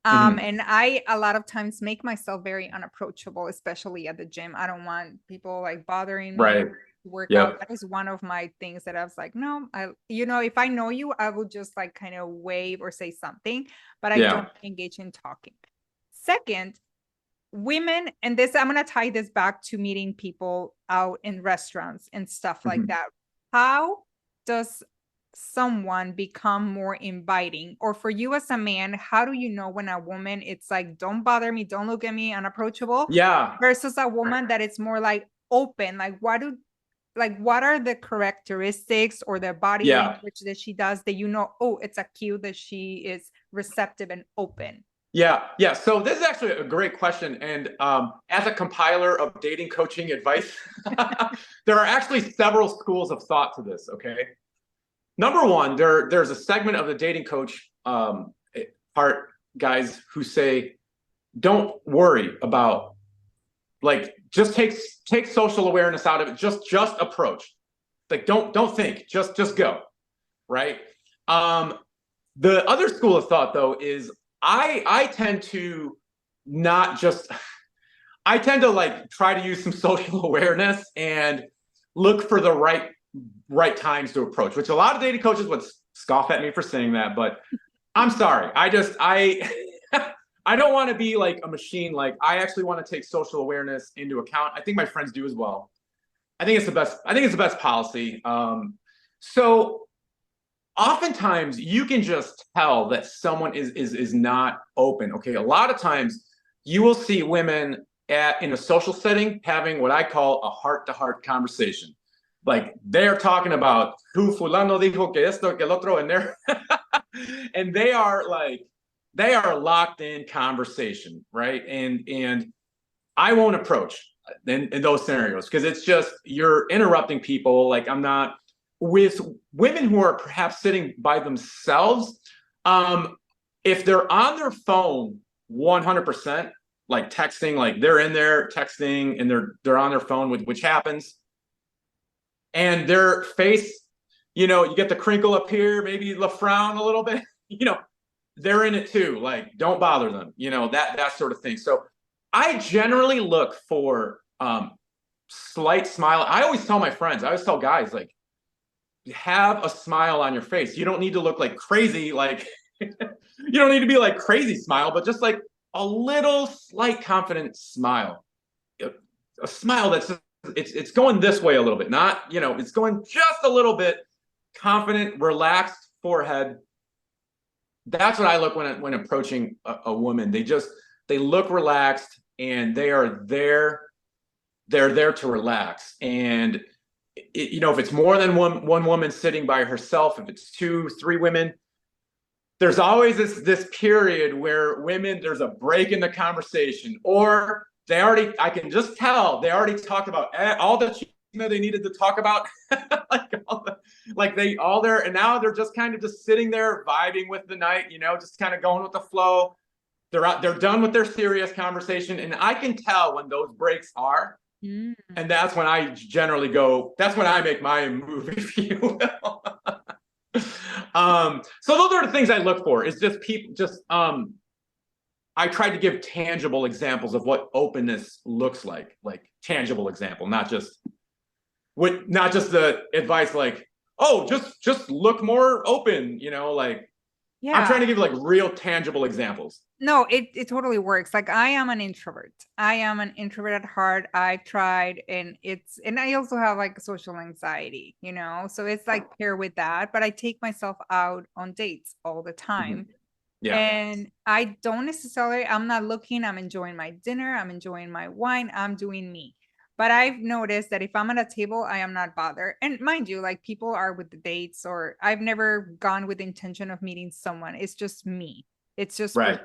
Speaker 2: Mhm.
Speaker 1: And I a lot of times make myself very unapproachable, especially at the gym. I don't want people like bothering me
Speaker 2: Right.
Speaker 1: to work out.
Speaker 2: Yep.
Speaker 1: That is one of my things that I was like, no, if I know you, I will just like kind of wave or say something, but I don't
Speaker 2: Yeah.
Speaker 1: engage in talking. Second, women, and this, I'm going to tie this back to meeting people out in restaurants and stuff like
Speaker 2: Mhm.
Speaker 1: that. How does someone become more inviting? Or for you as a man, how do you know when a woman, it's like, don't bother me, don't look at me, unapproachable,
Speaker 2: Yeah.
Speaker 1: versus a woman that it's more like open? What are the characteristics or the body
Speaker 2: Yeah.
Speaker 1: language that she does that oh, it's a cue that she is receptive and open?
Speaker 2: Yeah, yeah. So this is actually a great question, and as a compiler of dating coaching advice, there are actually several schools of thought to this. Okay, number one, there's a segment of the dating coach part guys who say, don't worry about, like, just take social awareness out of it. Just approach. Like, don't think. Just go. Right. Um, the other school of thought, though, is I tend to not just I tend to like try to use some social awareness and look for the right times to approach, which a lot of dating coaches would scoff at me for saying that, but I'm sorry. I I don't want to be like a machine. Like, I actually want to take social awareness into account. I think my friends do as well. I think it's the best policy. So oftentimes you can just tell that someone is not open. Okay, a lot of times you will see women in a social setting having what I call a heart-to-heart conversation. Like, they're talking about who fulano dijo que esto que el otro, and they're and they are locked in conversation, right? And I won't approach in those scenarios because it's just, you're interrupting people. Like, I'm not with women who are perhaps sitting by themselves. Um, if they're on their phone 100%, like texting, like they're in there texting and they're on their phone, which happens, and their face, you get the crinkle up here, maybe the frown a little bit, they're in it too. Like, don't bother them, that sort of thing. So I generally look for slight smile. I always tell my friends, I always tell guys, like, have a smile on your face. You don't need to look like crazy, like you don't need to be like crazy smile, but just like a little slight confident smile. A smile that's just, it's going this way a little bit, not, it's going just a little bit, confident, relaxed forehead. That's what I look when approaching a woman. They look relaxed, and they're there to relax. And if it's more than one woman sitting by herself, if it's two, three women, there's always this period where there's a break in the conversation, or I can just tell they already talked about all the they needed to talk about, they all there, and now they're just kind of just sitting there vibing with the night, just kind of going with the flow. They're done with their serious conversation, and I can tell when those breaks are.
Speaker 1: Mm.
Speaker 2: And that's when I generally go, that's when I make my move, if you will. So those are the things I look for, is just people, just I tried to give tangible examples of what openness looks like tangible example, not just the advice like, oh, just look more open, like I'm
Speaker 1: Yeah.
Speaker 2: trying to give like real tangible examples.
Speaker 1: No, it totally works. Like I am an introvert. I am an introvert at heart. I've tried, and I also have like social anxiety, So it's like pair with that, but I take myself out on dates all the
Speaker 2: Mhm.
Speaker 1: time.
Speaker 2: Yeah.
Speaker 1: And I don't necessarily, I'm not looking, I'm enjoying my dinner, I'm enjoying my wine, I'm doing me. But I've noticed that if I'm at a table, I am not bothered. And mind you, like people are with the dates, or I've never gone with the intention of meeting someone. It's just me. It's just for,
Speaker 2: Right.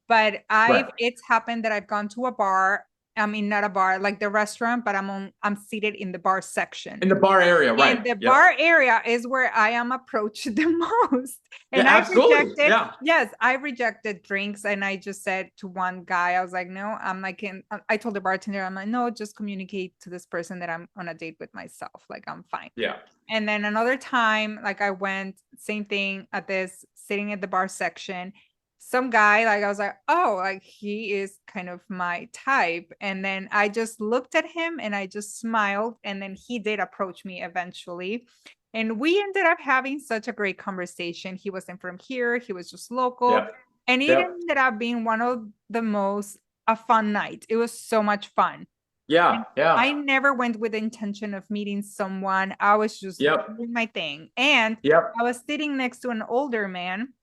Speaker 1: but
Speaker 2: Right.
Speaker 1: it's happened that I've gone to a bar. I mean, not a bar, like the restaurant, but I'm seated in the bar section.
Speaker 2: In the bar area,
Speaker 1: And
Speaker 2: right.
Speaker 1: the
Speaker 2: Yep.
Speaker 1: bar area is where I am approached the most.
Speaker 2: Yeah,
Speaker 1: And I
Speaker 2: absolutely.
Speaker 1: rejected,
Speaker 2: Yeah.
Speaker 1: yes, I rejected drinks. And I just said to one guy, I was like, no, I'm like, I told the bartender, I'm like, no, just communicate to this person that I'm on a date with myself. Like, I'm fine.
Speaker 2: Yeah.
Speaker 1: And then another time, like I went, same thing at this, sitting at the bar section. Some guy, like I was like, oh, like he is kind of my type. And then I just looked at him and I just smiled. And then he did approach me eventually. And we ended up having such a great conversation. He wasn't from here, he was just local.
Speaker 2: Yep.
Speaker 1: And it
Speaker 2: Yep.
Speaker 1: ended up being one of the most a fun night. It was so much fun.
Speaker 2: Yeah.
Speaker 1: And
Speaker 2: Yeah.
Speaker 1: I never went with the intention of meeting someone. I was just
Speaker 2: Yep.
Speaker 1: doing my thing. And
Speaker 2: Yep.
Speaker 1: I was sitting next to an older man,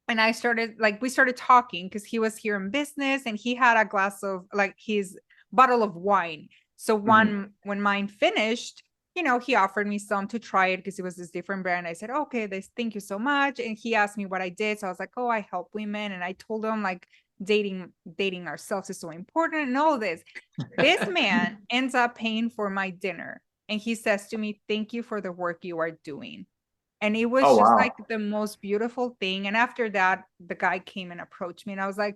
Speaker 1: and we started talking because he was here in business and he had a glass of like his bottle of wine. So
Speaker 2: Mhm.
Speaker 1: when mine finished, he offered me some to try it because it was this different brand. I said, okay, this, thank you so much. And he asked me what I did. So I was like, oh, I help women. And I told him like dating ourselves is so important and all this. This man ends up paying for my dinner. And he says to me, thank you for the work you are doing. And it was
Speaker 2: Oh,
Speaker 1: just like
Speaker 2: wow.
Speaker 1: the most beautiful thing. And after that, the guy came and approached me, and I was like,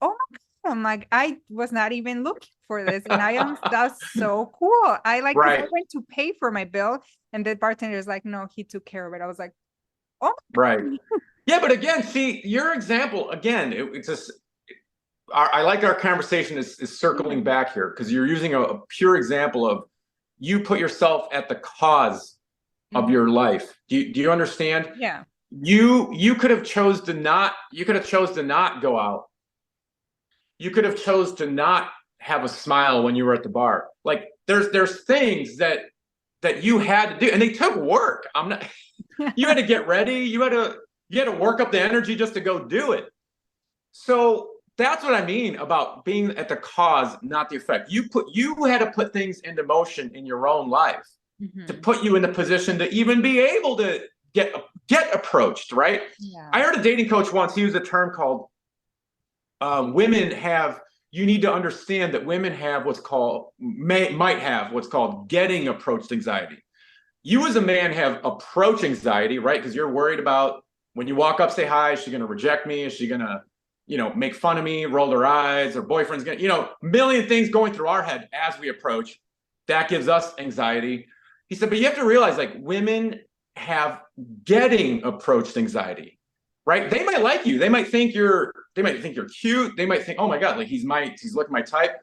Speaker 1: oh my God. I'm like, I was not even looking for this. And that's so cool. I like, because I
Speaker 2: Right.
Speaker 1: went to pay for my bill, and the bartender is like, no, he took care of it. I was like, oh
Speaker 2: Right.
Speaker 1: my God.
Speaker 2: Yeah, but again, see your example again. It's just I like our conversation is circling
Speaker 1: Yeah.
Speaker 2: back here because you're using a pure example of you put yourself at the cause of
Speaker 1: Mhm.
Speaker 2: your life. Do you understand?
Speaker 1: Yeah.
Speaker 2: You could have chose to not go out. You could have chose to not have a smile when you were at the bar. Like there's things that you had to do, and they took work. I'm not. You had to get ready. You had to work up the energy just to go do it. So that's what I mean about being at the cause, not the effect. You had to put things into motion in your own life to
Speaker 1: Mhm.
Speaker 2: put you in the position to even be able to get approached, right?
Speaker 1: Yeah.
Speaker 2: I heard a dating coach once. He used a term called women have. You need to understand that women have what's called might have what's called getting approached anxiety. You as a man have approach anxiety, right? Because you're worried about when you walk up, say hi, is she going to reject me? Is she going to, make fun of me, roll her eyes, or boyfriend's going to, million things going through our head as we approach. That gives us anxiety. He said, but you have to realize like women have getting approached anxiety, right? They might like you. They might think you're cute. They might think, oh my God, like he's looking my type.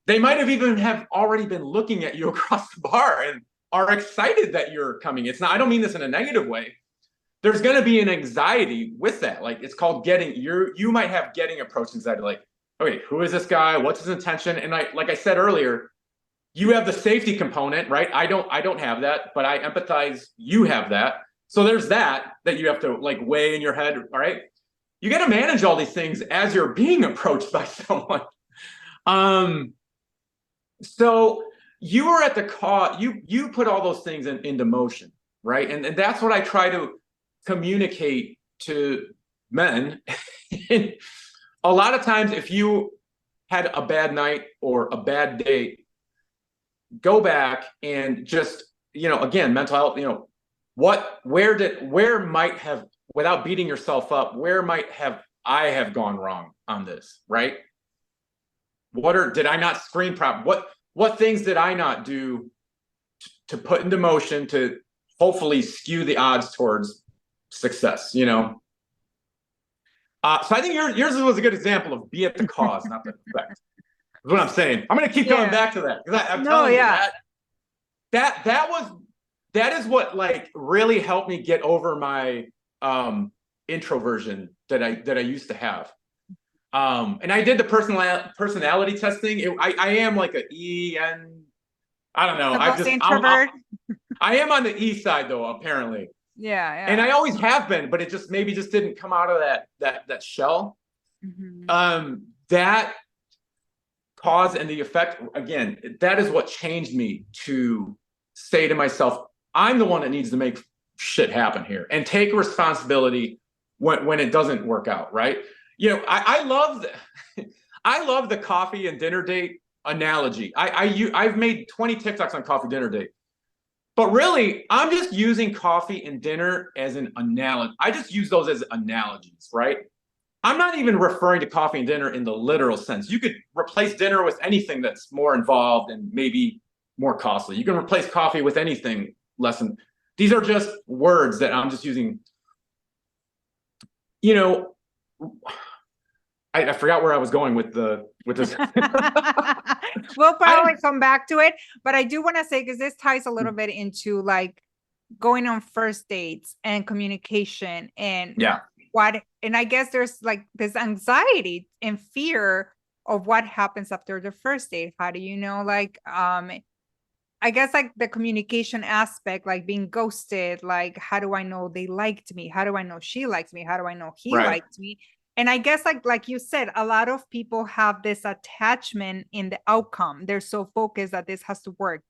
Speaker 2: They might have even have already been looking at you across the bar and are excited that you're coming. It's not, I don't mean this in a negative way. There's going to be an anxiety with that. Like it's called you might have getting approach anxiety. Like, okay, who is this guy? What's his intention? And like I said earlier, you have the safety component, right? I don't have that, but I empathize. You have that. So there's that you have to like weigh in your head. All right. You got to manage all these things as you're being approached by someone. Um, so you were at the cause, you put all those things into motion, right? And that's what I try to communicate to men. A lot of times, if you had a bad night or a bad day, go back and just, again, mental health, where might have, without beating yourself up, where might have I have gone wrong on this, right? Did I not screen prop? what things did I not do to put into motion to hopefully skew the odds towards success, you know? So I think yours was a good example of be at the cause, not the effect. Is what I'm saying. I'm going to keep coming
Speaker 1: Yeah.
Speaker 2: back to that because I'm
Speaker 1: No,
Speaker 2: telling you
Speaker 1: yeah.
Speaker 2: that is what like really helped me get over my introversion that I used to have. And I did the personality testing. I am like a EN. I don't know.
Speaker 1: The most introvert.
Speaker 2: I am on the E side though, apparently.
Speaker 1: Yeah,
Speaker 2: And I
Speaker 1: yeah.
Speaker 2: always have been, but it just maybe just didn't come out of that shell.
Speaker 1: Mhm.
Speaker 2: That cause and the effect, again, that is what changed me to say to myself, I'm the one that needs to make shit happen here and take responsibility when it doesn't work out, right? You know, I love the coffee and dinner date analogy. I've made 20 TikToks on coffee dinner date. But really, I'm just using coffee and dinner as an analogy. I just use those as analogies, right? I'm not even referring to coffee and dinner in the literal sense. You could replace dinner with anything that's more involved and maybe more costly. You can replace coffee with anything less than. These are just words that I'm just using. You know, I forgot where I was going with this.
Speaker 1: We'll probably come back to it, but I do want to say, because this ties a little bit into like going on first dates and communication and
Speaker 2: Yeah.
Speaker 1: and I guess there's like this anxiety and fear of what happens after the first date. How do you know, like, I guess like the communication aspect, like being ghosted, like, how do I know they liked me? How do I know she likes me? How do I know he
Speaker 2: Right.
Speaker 1: liked me? And I guess like you said, a lot of people have this attachment in the outcome. They're so focused that this has to work,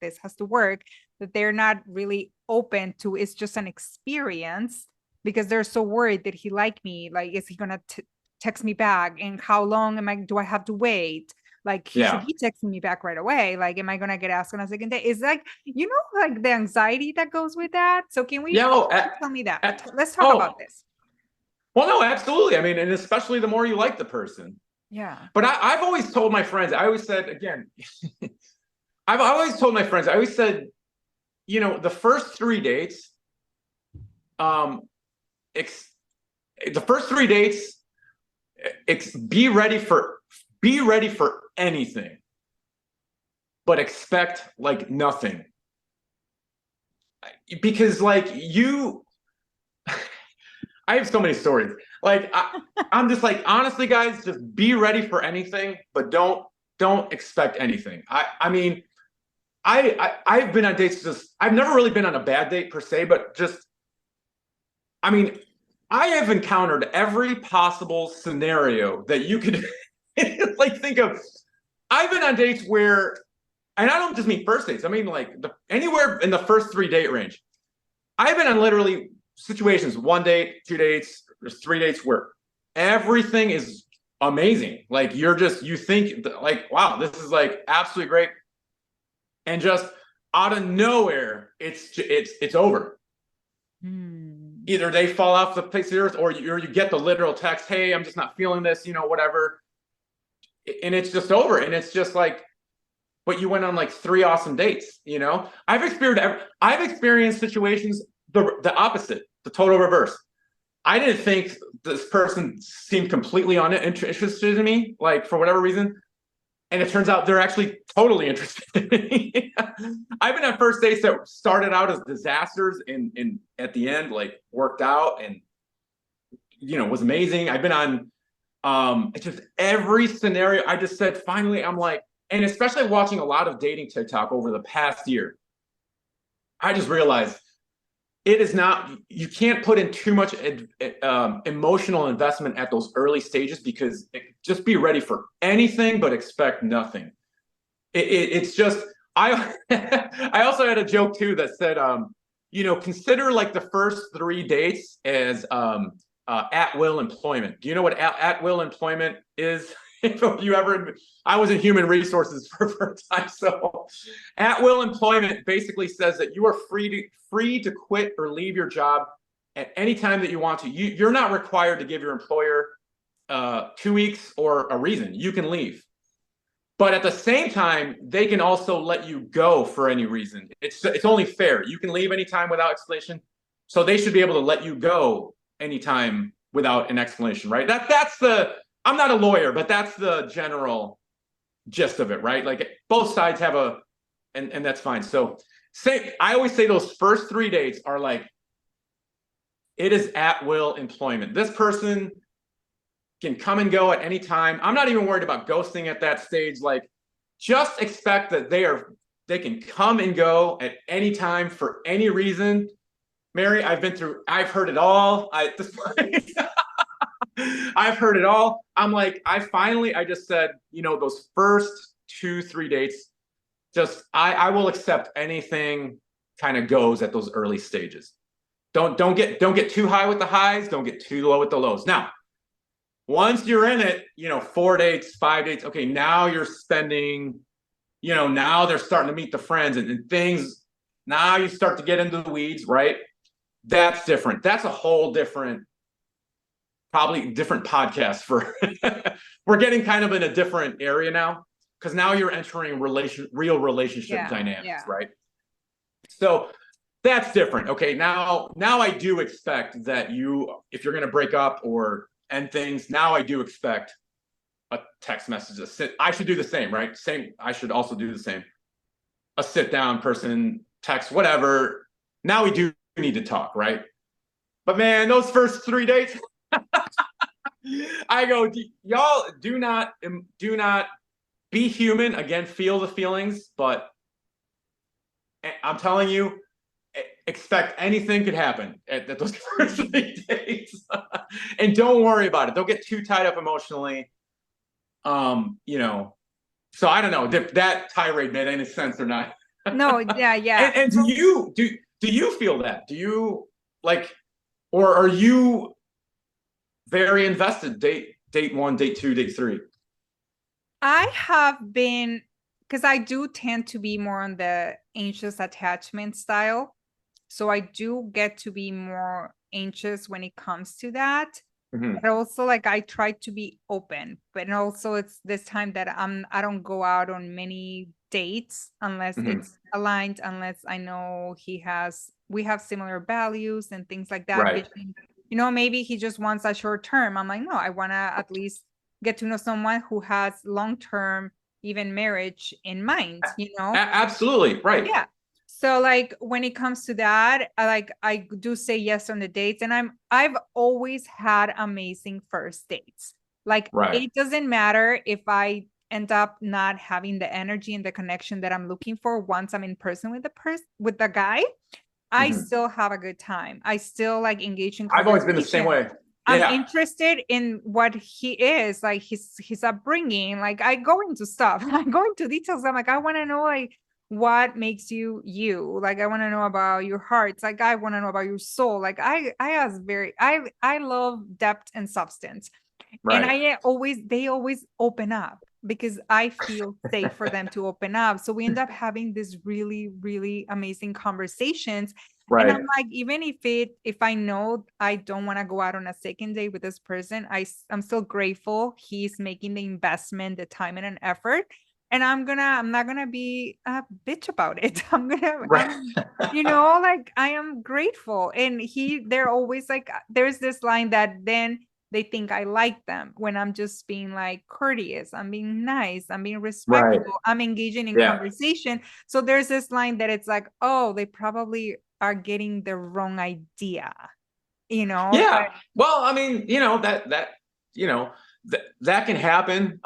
Speaker 1: that they're not really open to it's just an experience because they're so worried that he liked me. Like, is he gonna text me back? And how long do I have to wait? Like, he should
Speaker 2: Yeah.
Speaker 1: be texting me back right away. Like, am I gonna get asked on a second date? Is like, like the anxiety that goes with that. So can we
Speaker 2: Yeah. Oh,
Speaker 1: tell me that? Let's talk
Speaker 2: oh,
Speaker 1: about this.
Speaker 2: well, no, absolutely. I mean, and especially the more you like the person.
Speaker 1: Yeah.
Speaker 2: But I've always told my friends, I always said, again, I've always told my friends, I always said, you know, the first 3 dates, um, the first 3 dates, be ready for anything, but expect like nothing. Because like I have so many stories. Like I'm just like, honestly, guys, just be ready for anything, but don't expect anything. I mean, I've been on dates. I've never really been on a bad date per se, but just I mean, I have encountered every possible scenario that you could like think of. I've been on dates where, and I don't just mean first dates. I mean like anywhere in the first 3 date range. I've been on literally situations, 1 date, 2 dates, there's 3 dates where everything is amazing. Like you think like, wow, this is like absolutely great. And just out of nowhere, it's over. Either they fall off the face of the earth or you get the literal text, hey, I'm just not feeling this, whatever. And it's just over. And it's just like, but you went on like 3 awesome dates. I've experienced situations the opposite, the total reverse. I didn't think this person seemed completely uninterested in me, like for whatever reason. And it turns out they're actually totally interested in me. I've been on first dates that started out as disasters and at the end, like worked out and, was amazing. I've been on just every scenario. I just said, finally, I'm like, and especially watching a lot of dating TikTok over the past year, I just realized it is not, you can't put in too much emotional investment at those early stages because just be ready for anything, but expect nothing. It's just, I also had a joke too that said, consider like the first 3 dates as at will employment. Do you know what at will employment is? If you ever, I was in human resources for a time, so at will employment basically says that you are free to quit or leave your job at any time that you want to. You're not required to give your employer 2 weeks or a reason. You can leave. But at the same time, they can also let you go for any reason. It's only fair. You can leave anytime without explanation. So they should be able to let you go anytime without an explanation, right? That's the I'm not a lawyer, but that's the general gist of it, right? Like both sides have and that's fine. So I always say those first 3 dates are like it is at will employment. This person can come and go at any time. I'm not even worried about ghosting at that stage. Like, just expect that they can come and go at any time for any reason. Mary, I've heard it all. I've heard it all. I'm like, I just said, those first 2, 3 dates, I will accept anything kind of goes at those early stages. Don't get too high with the highs. Don't get too low with the lows. Now, once you're in it, 4 dates, 5 dates, okay, now you're spending, now they're starting to meet the friends and things. Now you start to get into the weeds, right? That's different. That's a whole different, probably different podcast for, we're getting kind of in a different area now because now you're entering real relationship dynamics, right? So that's different. Okay, now I do expect that if you're going to break up or end things, now I do expect a text message. I should do the same, right? I should also do the same. A sit down person, text, whatever. Now we do need to talk, right? But man, those first 3 dates, I go, y'all do not be human. Again, feel the feelings, but I'm telling you, expect anything could happen at those first 3 days. And don't worry about it. Don't get too tied up emotionally. So I don't know if that tirade made any sense or not.
Speaker 1: No, yeah.
Speaker 2: And do you feel that? Do you like, or are you very invested date 1, date 2, date 3?
Speaker 1: I have been, because I do tend to be more on the anxious attachment style. So I do get to be more anxious when it comes to that.
Speaker 2: Mm-hmm.
Speaker 1: But also, like, I try to be open, but also it's this time that I don't go out on many dates unless it's aligned, unless I know we have similar values and things like that.
Speaker 2: Right.
Speaker 1: Maybe he just wants a short term. I'm like, no, I want to at least get to know someone who has long-term, even marriage in mind,
Speaker 2: Absolutely. Right.
Speaker 1: Yeah. So like when it comes to that, I do say yes on the dates, and I've always had amazing first dates. Like It doesn't matter if I end up not having the energy and the connection that I'm looking for once I'm in person with the guy. I still have a good time. I still like engage in conversation.
Speaker 2: I've always been the same way.
Speaker 1: I'm interested in what he is, like his upbringing. Like I go into stuff, I go into details. I'm like, I want to know like what makes you you. Like I want to know about your hearts. Like I want to know about your soul. Like I love depth and substance. Right. And they always open up because I feel safe for them to open up. So we end up having these really, really amazing conversations. Right. And I'm like, even if I know I don't want to go out on a second date with this person, I'm still grateful he's making the investment, the time and an effort. And I'm not gonna be a bitch about it. Like I am grateful. And they're always like, there's this line that then they think I like them when I'm just being like courteous, I'm being nice, I'm being respectful, I'm engaging in conversation. So there's this line that it's like, oh, they probably are getting the wrong idea,
Speaker 2: Yeah. Well, I mean, that can happen.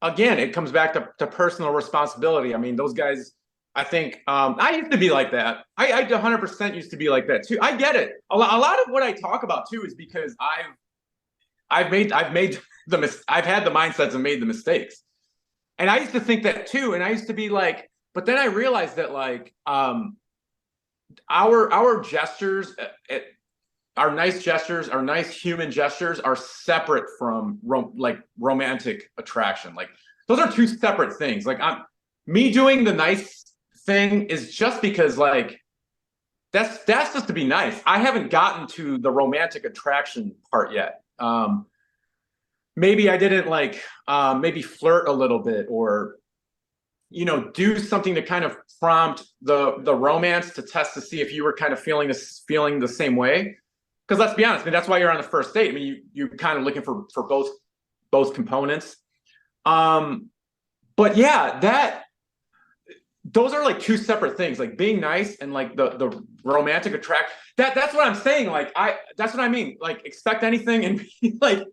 Speaker 2: Again, it comes back to personal responsibility. I mean, those guys, I think, I used to be like that. I 100% used to be like that too. I get it. A lot of what I talk about too is because I've had the mindsets and made the mistakes. And I used to think that too. And I used to be like, but then I realized that like, our gestures, our nice gestures, our nice human gestures are separate from romantic attraction. Like those are two separate things. Like me doing the nice thing is just because like, that's just to be nice. I haven't gotten to the romantic attraction part yet. maybe I didn't like maybe flirt a little bit, or do something to kind of prompt the romance to test to see if you were kind of feeling the same way. Because let's be honest, I mean, that's why you're on the first date. I mean, you're kind of looking for both components. But yeah, those are like two separate things, like being nice and like the romantic attract. That's what I'm saying. Like that's what I mean. Like expect anything and be like,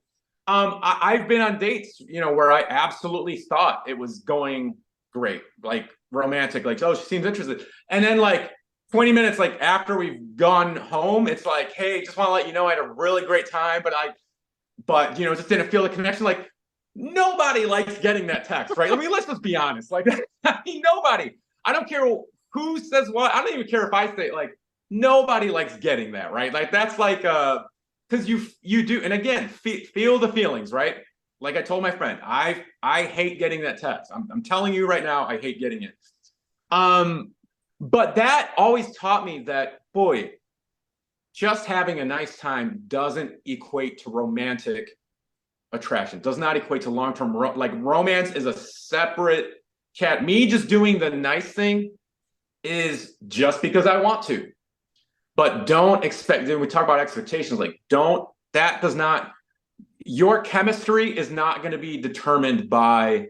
Speaker 2: I've been on dates, where I absolutely thought it was going great, like romantic, like, oh, she seems interested. And then like 20 minutes like after we've gone home, it's like, hey, just want to let you know I had a really great time, but just didn't feel the connection. Like nobody likes getting that text, right? I mean, let's just be honest. Like, I mean, nobody. I don't care who says what. I don't even care if I say, like, nobody likes getting that, right? Like that's like because you do, and again, feel the feelings, right? Like I told my friend, I hate getting that text. I'm telling you right now, I hate getting it. But that always taught me that, boy, just having a nice time doesn't equate to romantic attraction. Does not equate to long-term like romance is a separate cat. Me just doing the nice thing is just because I want to. But don't expect, when we talk about expectations, like that does not, your chemistry is not going to be determined by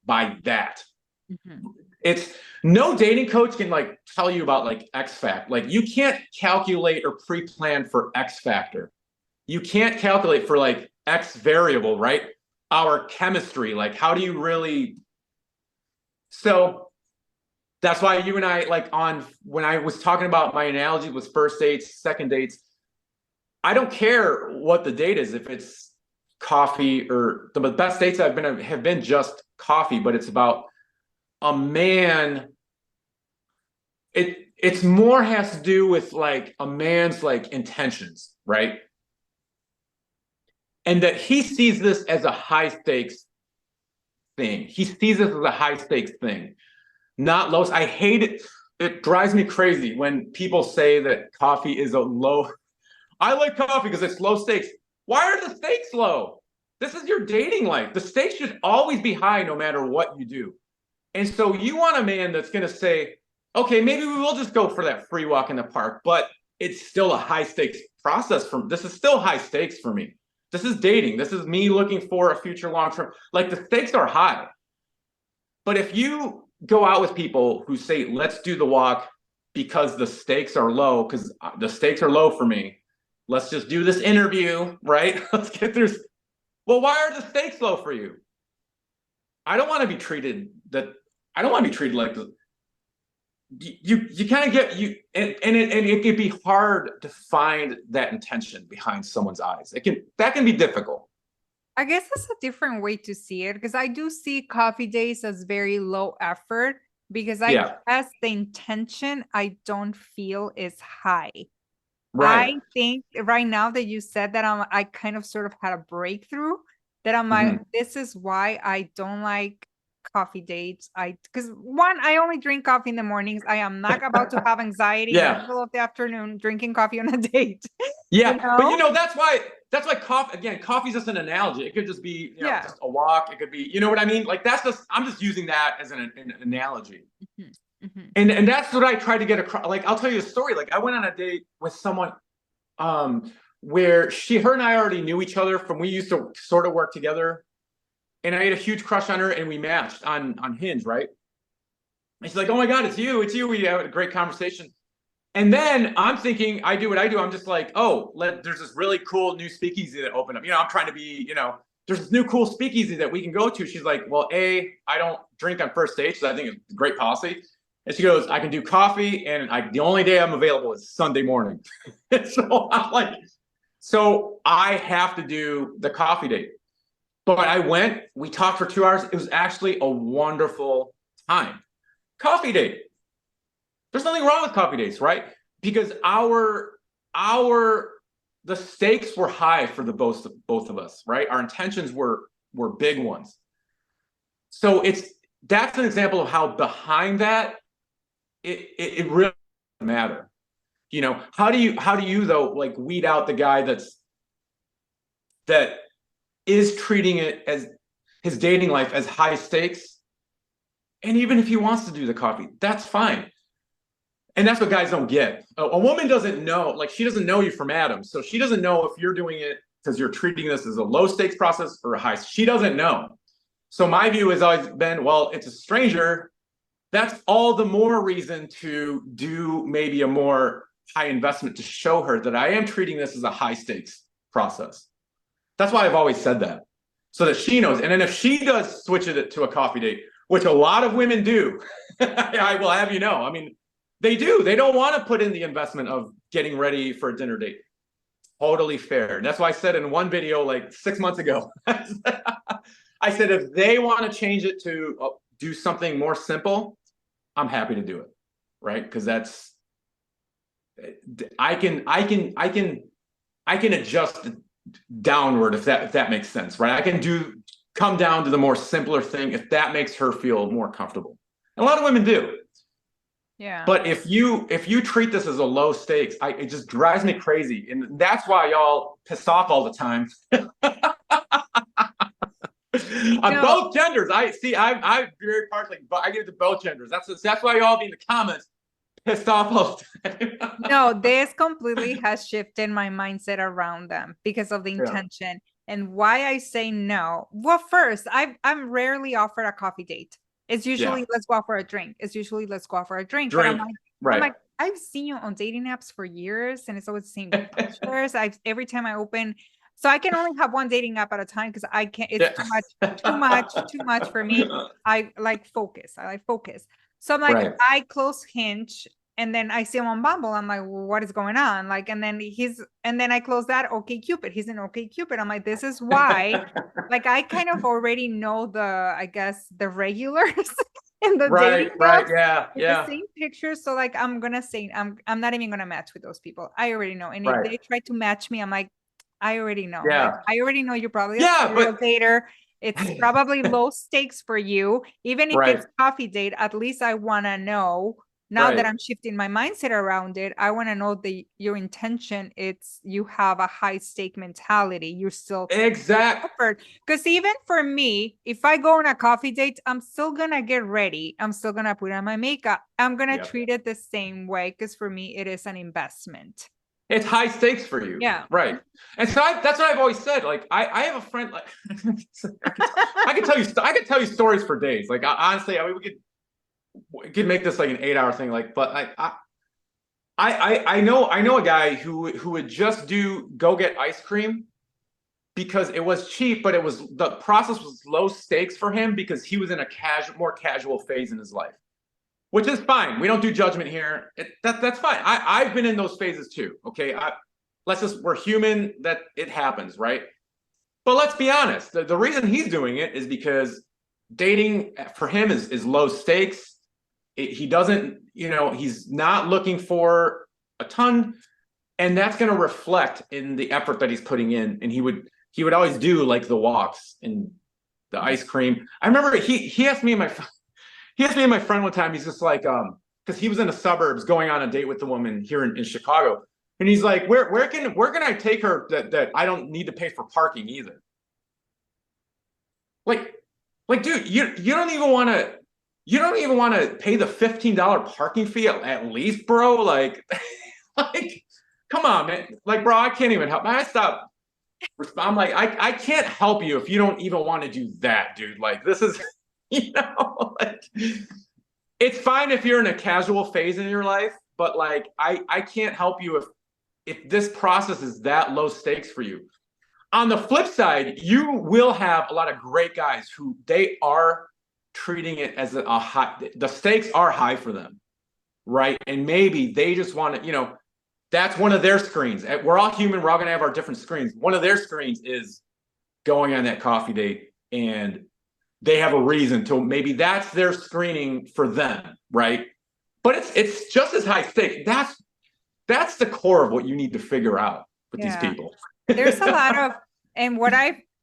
Speaker 2: that. Mm-hmm. It's no dating coach can like tell you about like X factor. Like you can't calculate or pre-plan for X factor. You can't calculate for like X variable, right? Our chemistry, like how do you really, so that's why you and I, like when I was talking about my analogy with first dates, second dates, I don't care what the date is, if it's coffee, or the best dates I've been have been just coffee, but it's about a man. It's more has to do with like a man's like intentions, right? And that he sees this as a high stakes thing. He sees this as a high stakes thing, not low. I hate it. It drives me crazy when people say that coffee is a low. I like coffee because it's low stakes. Why are the stakes low? This is your dating life. The stakes should always be high no matter what you do. And so you want a man that's going to say, okay, maybe we will just go for that free walk in the park, but it's still a high stakes process. This is still high stakes for me. This is dating. This is me looking for a future long-term. Like the stakes are high. But if you go out with people who say, let's do the walk because the stakes are low, because the stakes are low for me. Let's just do this interview, right? Let's get through. Well, why are the stakes low for you? I don't want to be treated like this. You kind of get you, and it can be hard to find that intention behind someone's eyes. That can be difficult.
Speaker 1: I guess that's a different way to see it, because I do see coffee dates as very low effort, because I guess the intention I don't feel is high. Right. I think right now that you said that, I kind of sort of had a breakthrough that I'm like, this is why I don't like coffee dates. Because one, I only drink coffee in the mornings. I am not about to have anxiety in the middle of the afternoon drinking coffee on a date.
Speaker 2: Yeah, but that's why coffee's just an analogy. It could just be just a walk. It could be, you know what I mean? Like I'm just using that as an analogy. And that's what I tried to get across. Like, I'll tell you a story. Like, I went on a date with someone where her and I already knew each other we used to sort of work together. And I had a huge crush on her, and we matched on Hinge, right? And she's like, oh my God, it's you. We had a great conversation. And then I'm thinking, I do what I do. I'm just like, oh, there's this really cool new speakeasy that opened up. I'm trying to be, there's this new cool speakeasy that we can go to. She's like, well, I don't drink on first dates, so I think it's a great policy. And she goes, I can do coffee, and the only day I'm available is Sunday morning. So I'm like, so I have to do the coffee date. But I went, we talked for 2 hours. It was actually a wonderful time. Coffee date. There's nothing wrong with coffee dates, right? Because the stakes were high for the both of us, right? Our intentions were big ones. So that's an example of how behind that it really doesn't matter. How do you though, like, weed out the guy that is treating it as his dating life as high stakes. And even if he wants to do the coffee, that's fine. And that's what guys don't get. A woman doesn't know, like she doesn't know you from Adam. So she doesn't know if you're doing it because you're treating this as a low stakes process or a high. She doesn't know. So my view has always been, well, it's a stranger. That's all the more reason to do maybe a more high investment to show her that I am treating this as a high stakes process. That's why I've always said that, so that she knows. And then if she does switch it to a coffee date, which a lot of women do, I will have you know, I mean, they do. They don't want to put in the investment of getting ready for a dinner date. Totally fair. And that's why I said in one video like 6 months ago, I said, if they want to change it to do something more simple, I'm happy to do it. Right. Because that's, I can adjust downward if that makes sense. Right. I can come down to the more simpler thing if that makes her feel more comfortable. And a lot of women do.
Speaker 1: Yeah.
Speaker 2: But if you treat this as a low stakes, it just drives me crazy. And that's why y'all piss off all the time. On both genders. I'm very partially, but I give it to both genders. That's why y'all be in the comments pissed off all the time.
Speaker 1: No, this completely has shifted my mindset around them because of the intention and why I say no. Well, first, I'm rarely offered a coffee date. It's usually let's go out for a drink. It's usually let's go out for a drink. But I'm like, I've seen you on dating apps for years, and it's always the same pictures. Every time I open, so I can only have one dating app at a time because I can't. It's too much for me. I like focus. So I'm like, I close Hinge. And then I see him on Bumble. I'm like, well, what is going on? Like, and then I close that. Okay, Cupid. He's in Okay Cupid. I'm like, this is why. Like, I kind of already know I guess the regulars in the dating apps.
Speaker 2: Yeah.
Speaker 1: The same pictures. So like, I'm gonna say, I'm not even gonna match with those people. I already know. And if they try to match me, I'm like, I already know.
Speaker 2: Yeah.
Speaker 1: Like, I already know you're probably a serial dater. It's probably low stakes for you. Even if it's coffee date, at least I want to know. Now that I'm shifting my mindset around it, I want to know your intention. It's you have a high stake mentality. You're still
Speaker 2: exactly.
Speaker 1: Because even for me, if I go on a coffee date, I'm still gonna get ready. I'm still gonna put on my makeup. I'm gonna treat it the same way because for me, it is an investment.
Speaker 2: It's high stakes for you.
Speaker 1: Yeah.
Speaker 2: Right. And so that's what I've always said. Like I have a friend, like I could tell you stories for days. Like honestly, I mean, we could make this like an 8-hour thing. Like, but I know a guy who would just go get ice cream because it was cheap, but the process was low stakes for him because he was in a more casual phase in his life, which is fine. We don't do judgment here. That's fine. I've been in those phases too. Okay. We're human, that it happens. Right. But let's be honest. The reason he's doing it is because dating for him is low stakes. He doesn't, he's not looking for a ton, and that's going to reflect in the effort that he's putting in. And he would always do like the walks and the ice cream. I remember he asked me and my friend one time. He's just like, because he was in the suburbs going on a date with the woman here in Chicago, and he's like, where can I take her that I don't need to pay for parking either? Like, dude, you don't even want to. You don't even want to pay the $15 parking fee at least, bro. Like, come on, man. Like, bro, I can't even help. I'm like, I can't help you if you don't even want to do that, dude. Like, this is, like, it's fine if you're in a casual phase in your life, but like, I can't help you if this process is that low stakes for you. On the flip side, you will have a lot of great guys who they are treating it as a high, the stakes are high for them, right? And maybe they just want to, that's one of their screens. We're all human. We're all going to have our different screens. One of their screens is going on that coffee date, and they have a reason to, maybe that's their screening for them, right? But it's just as high stakes. That's the core of what you need to figure out with these people.
Speaker 1: There's a lot of, and what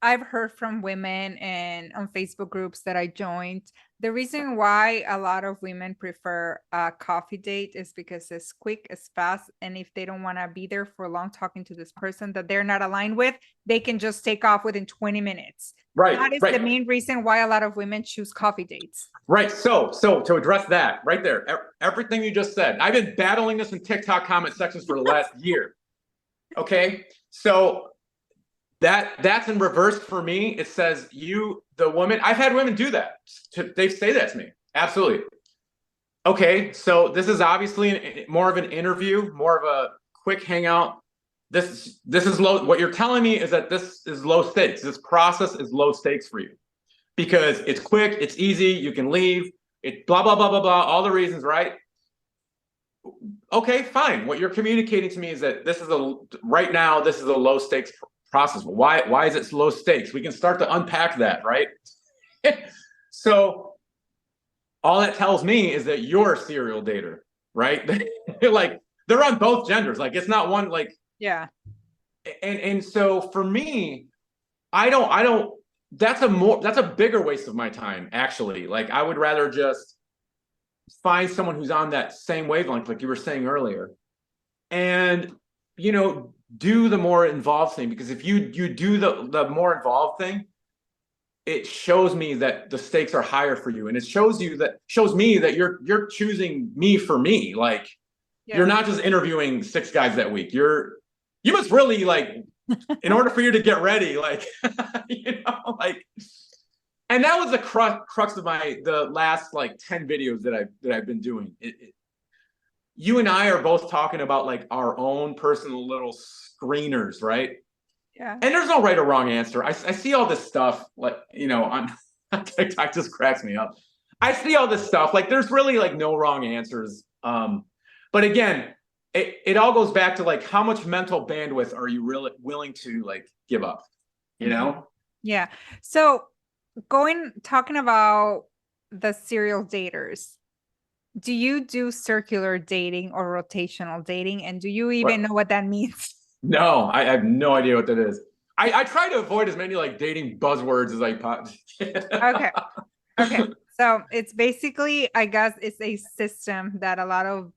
Speaker 1: I've heard from women and on Facebook groups that I joined, The reason why a lot of women prefer a coffee date is because it's quick, it's fast, and if they don't want to be there for long talking to this person that they're not aligned with, they can just take off within 20 minutes.
Speaker 2: Right,
Speaker 1: That is the
Speaker 2: right,
Speaker 1: main reason why a lot of women choose coffee dates.
Speaker 2: right. So to address that right there, everything you just said, I've been battling this in TikTok comment sections for the last year. Okay, so that's in reverse for me. It says the woman. I've had women do that. They say that to me. Absolutely. Okay, so this is obviously more of an interview, more of a quick hangout. This is low. What you're telling me is that this is low stakes. This process is low stakes for you because it's quick, it's easy, you can leave. It blah blah blah blah blah. All the reasons, right? Okay, fine. What you're communicating to me is that right now this is a low stakes process. Why is it low stakes? We can start to unpack that, right? So all that tells me is that you're a serial dater, right? Like they're on both genders. Like it's not one like
Speaker 1: Yeah.
Speaker 2: And so for me, I don't that's a bigger waste of my time, actually. Like I would rather just find someone who's on that same wavelength, like you were saying earlier, and do the more involved thing. Because if you do the more involved thing, it shows me that the stakes are higher for you, and it shows me that you're choosing me for me. Like you're not just interviewing 6 guys that week. You must really like, in order for you to get ready, like like. And that was the crux of the last like 10 videos that I've been doing. You and I are both talking about like our own personal little screeners, right?
Speaker 1: Yeah.
Speaker 2: And there's no right or wrong answer. I see all this stuff like, on TikTok, just cracks me up. I see all this stuff. Like there's really like no wrong answers. But again, it all goes back to like how much mental bandwidth are you really willing to like give up?
Speaker 1: Yeah. So talking about the serial daters, do you do circular dating or rotational dating? And do you even know what that means?
Speaker 2: No, I have no idea what that is. I try to avoid as many like dating buzzwords as I
Speaker 1: Okay. Okay. So it's basically, I guess it's a system that a lot of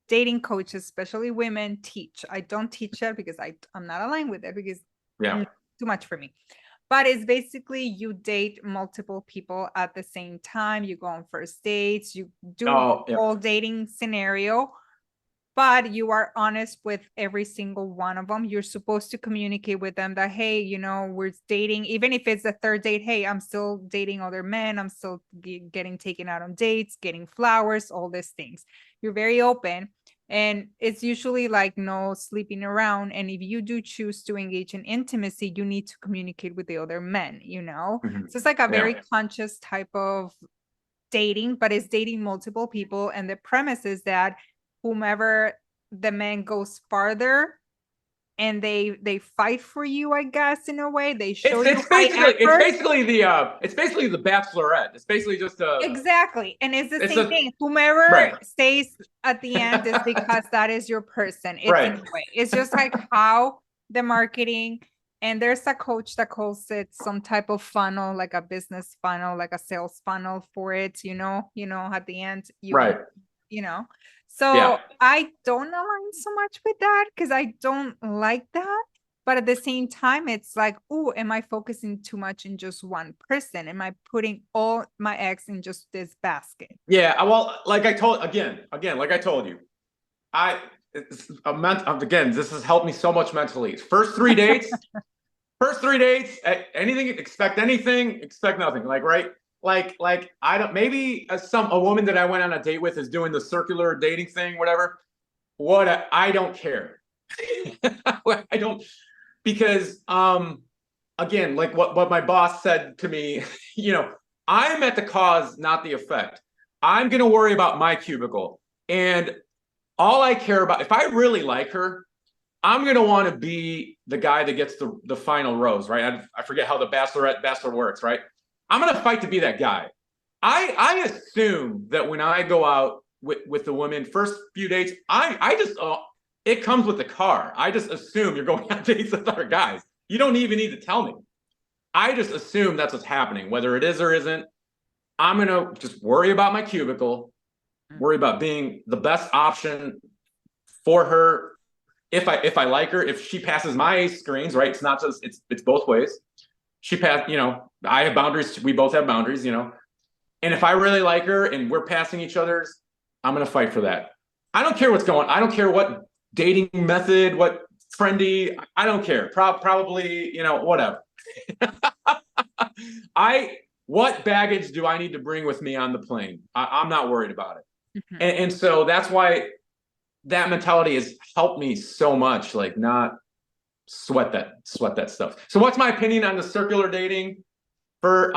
Speaker 1: dating coaches, especially women, teach. I don't teach that because I'm not aligned with it because it's too much for me. But it's basically you date multiple people at the same time. You go on first dates. You do whole dating scenario, but you are honest with every single one of them. You're supposed to communicate with them that, hey, we're dating, even if it's the third date. Hey, I'm still dating other men. I'm still getting taken out on dates, getting flowers, all these things. You're very open. And it's usually like no sleeping around. And if you do choose to engage in intimacy, you need to communicate with the other men, So it's like a very conscious type of dating, but it's dating multiple people. And the premise is that whomever the man goes farther and they fight for you, I guess, in a way. They show
Speaker 2: it's basically the Bachelorette. It's basically just
Speaker 1: exactly. And it's the same thing. Whomever stays at the end is because that is your person. It's in a way. It's just like how the marketing, and there's a coach that calls it some type of funnel, like a business funnel, like a sales funnel for it, at the end, So I don't align so much with that because I don't like that. But at the same time, it's like, oh, am I focusing too much in just one person? Am I putting all my eggs in just this basket?
Speaker 2: Yeah, well, like I told like I told you, again, this has helped me so much mentally. First three dates, anything, expect nothing. Like, right? Like I don't, maybe a woman that I went on a date with is doing the circular dating thing, whatever. I don't care. I don't, because again, like what my boss said to me, I'm at the cause, not the effect. I'm going to worry about my cubicle. And all I care about, if I really like her, I'm going to want to be the guy that gets the final rose, right? I forget how the bachelor works, right? I'm going to fight to be that guy. I assume that when I go out with the women, first few dates, I just, it comes with the car. I just assume you're going on dates with other guys. You don't even need to tell me. I just assume that's what's happening, whether it is or isn't. I'm going to just worry about my cubicle, worry about being the best option for her. If I like her, if she passes my screens, right? It's not just, it's both ways. She passed, I have boundaries. We both have boundaries, and if I really like her and we're passing each other's, I'm going to fight for that. I don't care what's going on. I don't care what dating method, what trendy, I don't care. Probably, whatever. What baggage do I need to bring with me on the plane? I'm not worried about it.
Speaker 1: Mhm.
Speaker 2: And so that's why that mentality has helped me so much, like not sweat that stuff. So what's my opinion on the circular dating? For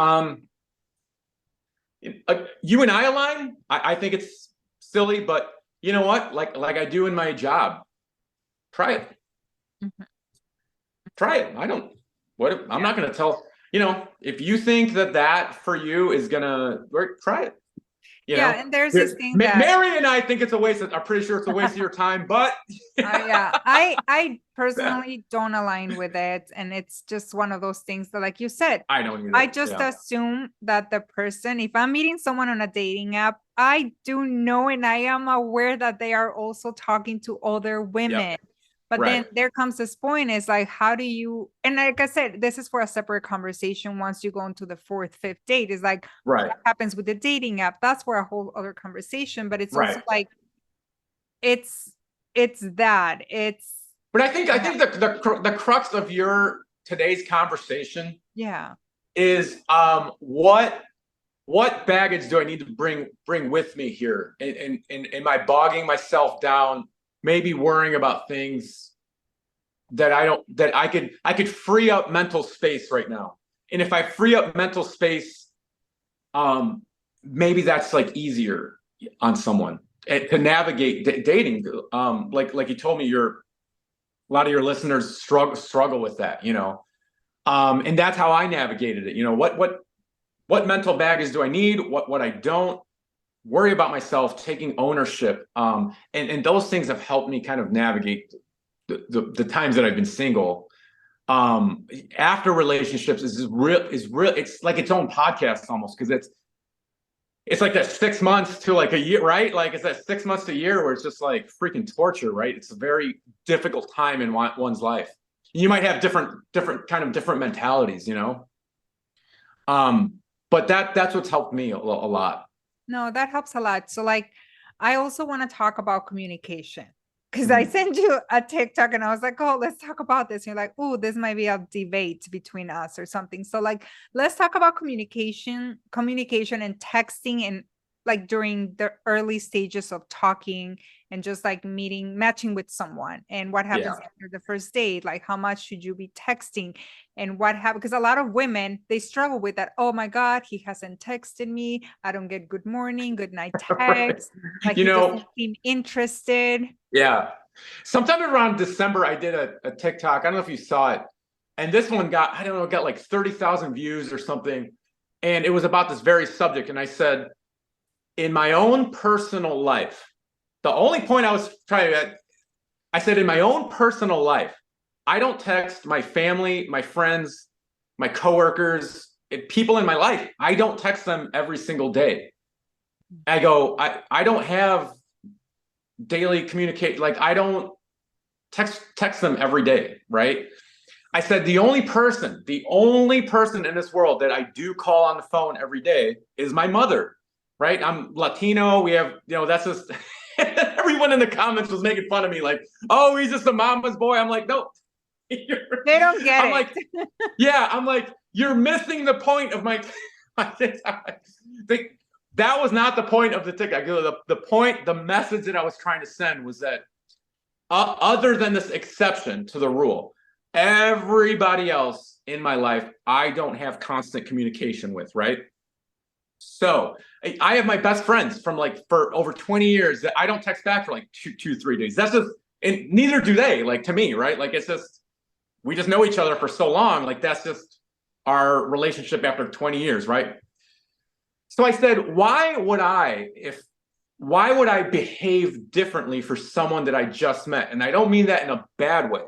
Speaker 2: you and I align. I think it's silly, but you know what? Like I do in my job, try it.
Speaker 1: Mhm.
Speaker 2: Try it. I'm not going to tell, if you think that for you is going to work, try it.
Speaker 1: Yeah, and there's this thing that
Speaker 2: Mary and I think it's a waste I'm pretty sure it's a waste of your time, but
Speaker 1: yeah, I personally don't align with it, and it's just one of those things that, like you said,
Speaker 2: I don't either.
Speaker 1: I just assume that the person, if I'm meeting someone on a dating app, I do know and I am aware that they are also talking to other women.
Speaker 2: Yep.
Speaker 1: But
Speaker 2: Right.
Speaker 1: then there comes this point, is like, how do you, and like I said, this is for a separate conversation once you go into the fourth, fifth date, is like,
Speaker 2: Right.
Speaker 1: what happens with the dating app? That's for a whole other conversation, but it's also
Speaker 2: Right.
Speaker 1: like, it's that it's
Speaker 2: But I think the crux of your today's conversation
Speaker 1: yeah
Speaker 2: is what baggage do I need to bring with me here? And am I bogging myself down, maybe worrying about things that I could free up mental space right now. And if I free up mental space, maybe that's like easier on someone to navigate dating. Like you told me, a lot of your listeners struggle with that, and that's how I navigated it. What mental baggage do I need? What I don't. Worry about myself, taking ownership, and those things have helped me kind of navigate the times that I've been single. After relationships is real. It's like its own podcast almost, because it's like that 6 months to like a year, right? Like it's that 6 months to a year where it's just like freaking torture, right? It's a very difficult time in one's life. You might have different mentalities, but that's what's helped me a lot.
Speaker 1: no, that helps a lot. So like, I also want to talk about communication, because I sent you a TikTok and I was like, oh, let's talk about this. And you're like, oh, this might be a debate between us or something. So like, let's talk about communication and texting, and like during the early stages of talking and just like matching with someone, and what happens after the first date. Like, how much should you be texting, and what happened? Because a lot of women, they struggle with that. Oh my God, he hasn't texted me. I don't get good morning, good night text. Like, he doesn't seem interested.
Speaker 2: Yeah. Sometime around December, I did a TikTok. I don't know if you saw it. And this one got, I don't know, got like 30,000 views or something. And it was about this very subject. And I said, in my own personal life, the only point I was trying to, I said, in my own personal life, I don't text my family, my friends, my coworkers, people in my life. I don't text them every single day. I go, I don't have daily communicate, like I don't text them every day, right? I said the only person in this world that I do call on the phone every day is my mother, right? I'm Latino. We have, that's just everyone in the comments was making fun of me, like, oh, he's just a mama's boy. I'm like, no.
Speaker 1: They don't get
Speaker 2: I'm
Speaker 1: it.
Speaker 2: like, yeah, I'm like, you're missing the point of my TikTok. That was not the point of the TikTok. The point, the message that I was trying to send was that other than this exception to the rule, everybody else in my life, I don't have constant communication with, right? So I have my best friends for over 20 years that I don't text back for like 3 days. That's just, and neither do they, like, to me, right? Like, it's just, we just know each other for so long. Like, that's just our relationship after 20 years, right? So I said, why would I behave differently for someone that I just met? And I don't mean that in a bad way.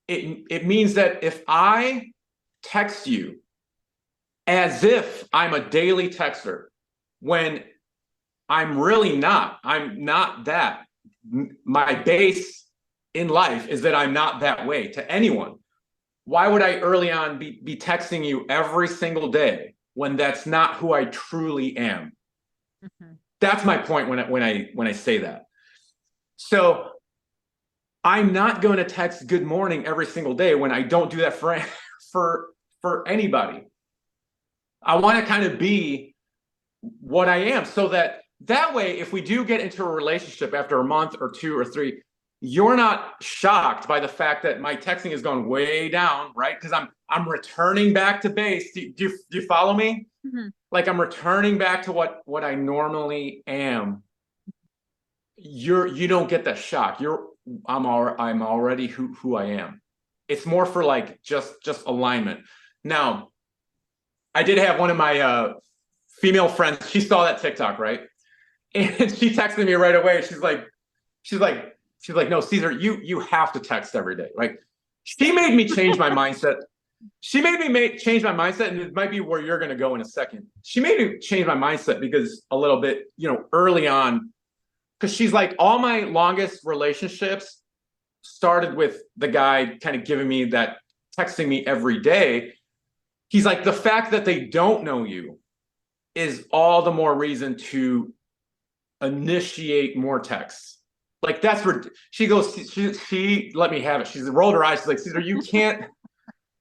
Speaker 2: It means that if I text you as if I'm a daily texter, when I'm really not. I'm not that. My base in life is that I'm not that way to anyone. Why would I early on be texting you every single day when that's not who I truly am?
Speaker 1: Mhm.
Speaker 2: That's my point when I say that. So I'm not going to text good morning every single day when I don't do that for for anybody. I want to kind of be what I am so that way, if we do get into a relationship after a month or two or three, you're not shocked by the fact that my texting has gone way down, right? Because I'm returning back to base. Do you follow me?
Speaker 1: Mhm.
Speaker 2: Like I'm returning back to what I normally am. You don't get that shock. I'm already who I am. It's more for like just alignment. Now, I did have one of my female friends. She saw that TikTok, right? And she texted me right away. She's like, no, Cesar, you have to text every day. Like, she made me change my mindset. She made me change my mindset, and it might be where you're going to go in a second. She made me change my mindset because a little bit, early on, because she's like, all my longest relationships started with the guy kind of giving me that, texting me every day. He's like, the fact that they don't know you is all the more reason to initiate more texts. Like that's where she goes. She let me have it. She's rolled her eyes. She's like, Caesar, you can't.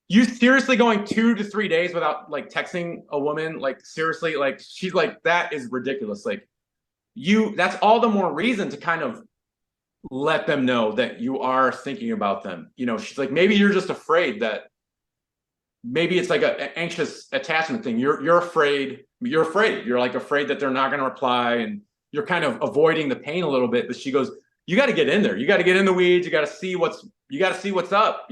Speaker 2: You seriously going 2 to 3 days without like texting a woman? Like seriously, like she's like, that is ridiculous. Like you, that's all the more reason to kind of let them know that you are thinking about them. She's like, maybe you're just afraid that maybe it's like an anxious attachment thing. You're afraid. You're afraid. You're like afraid that they're not going to reply, and you're kind of avoiding the pain a little bit. But she goes, you got to get in there. You got to get in the weeds. You got to see what's up.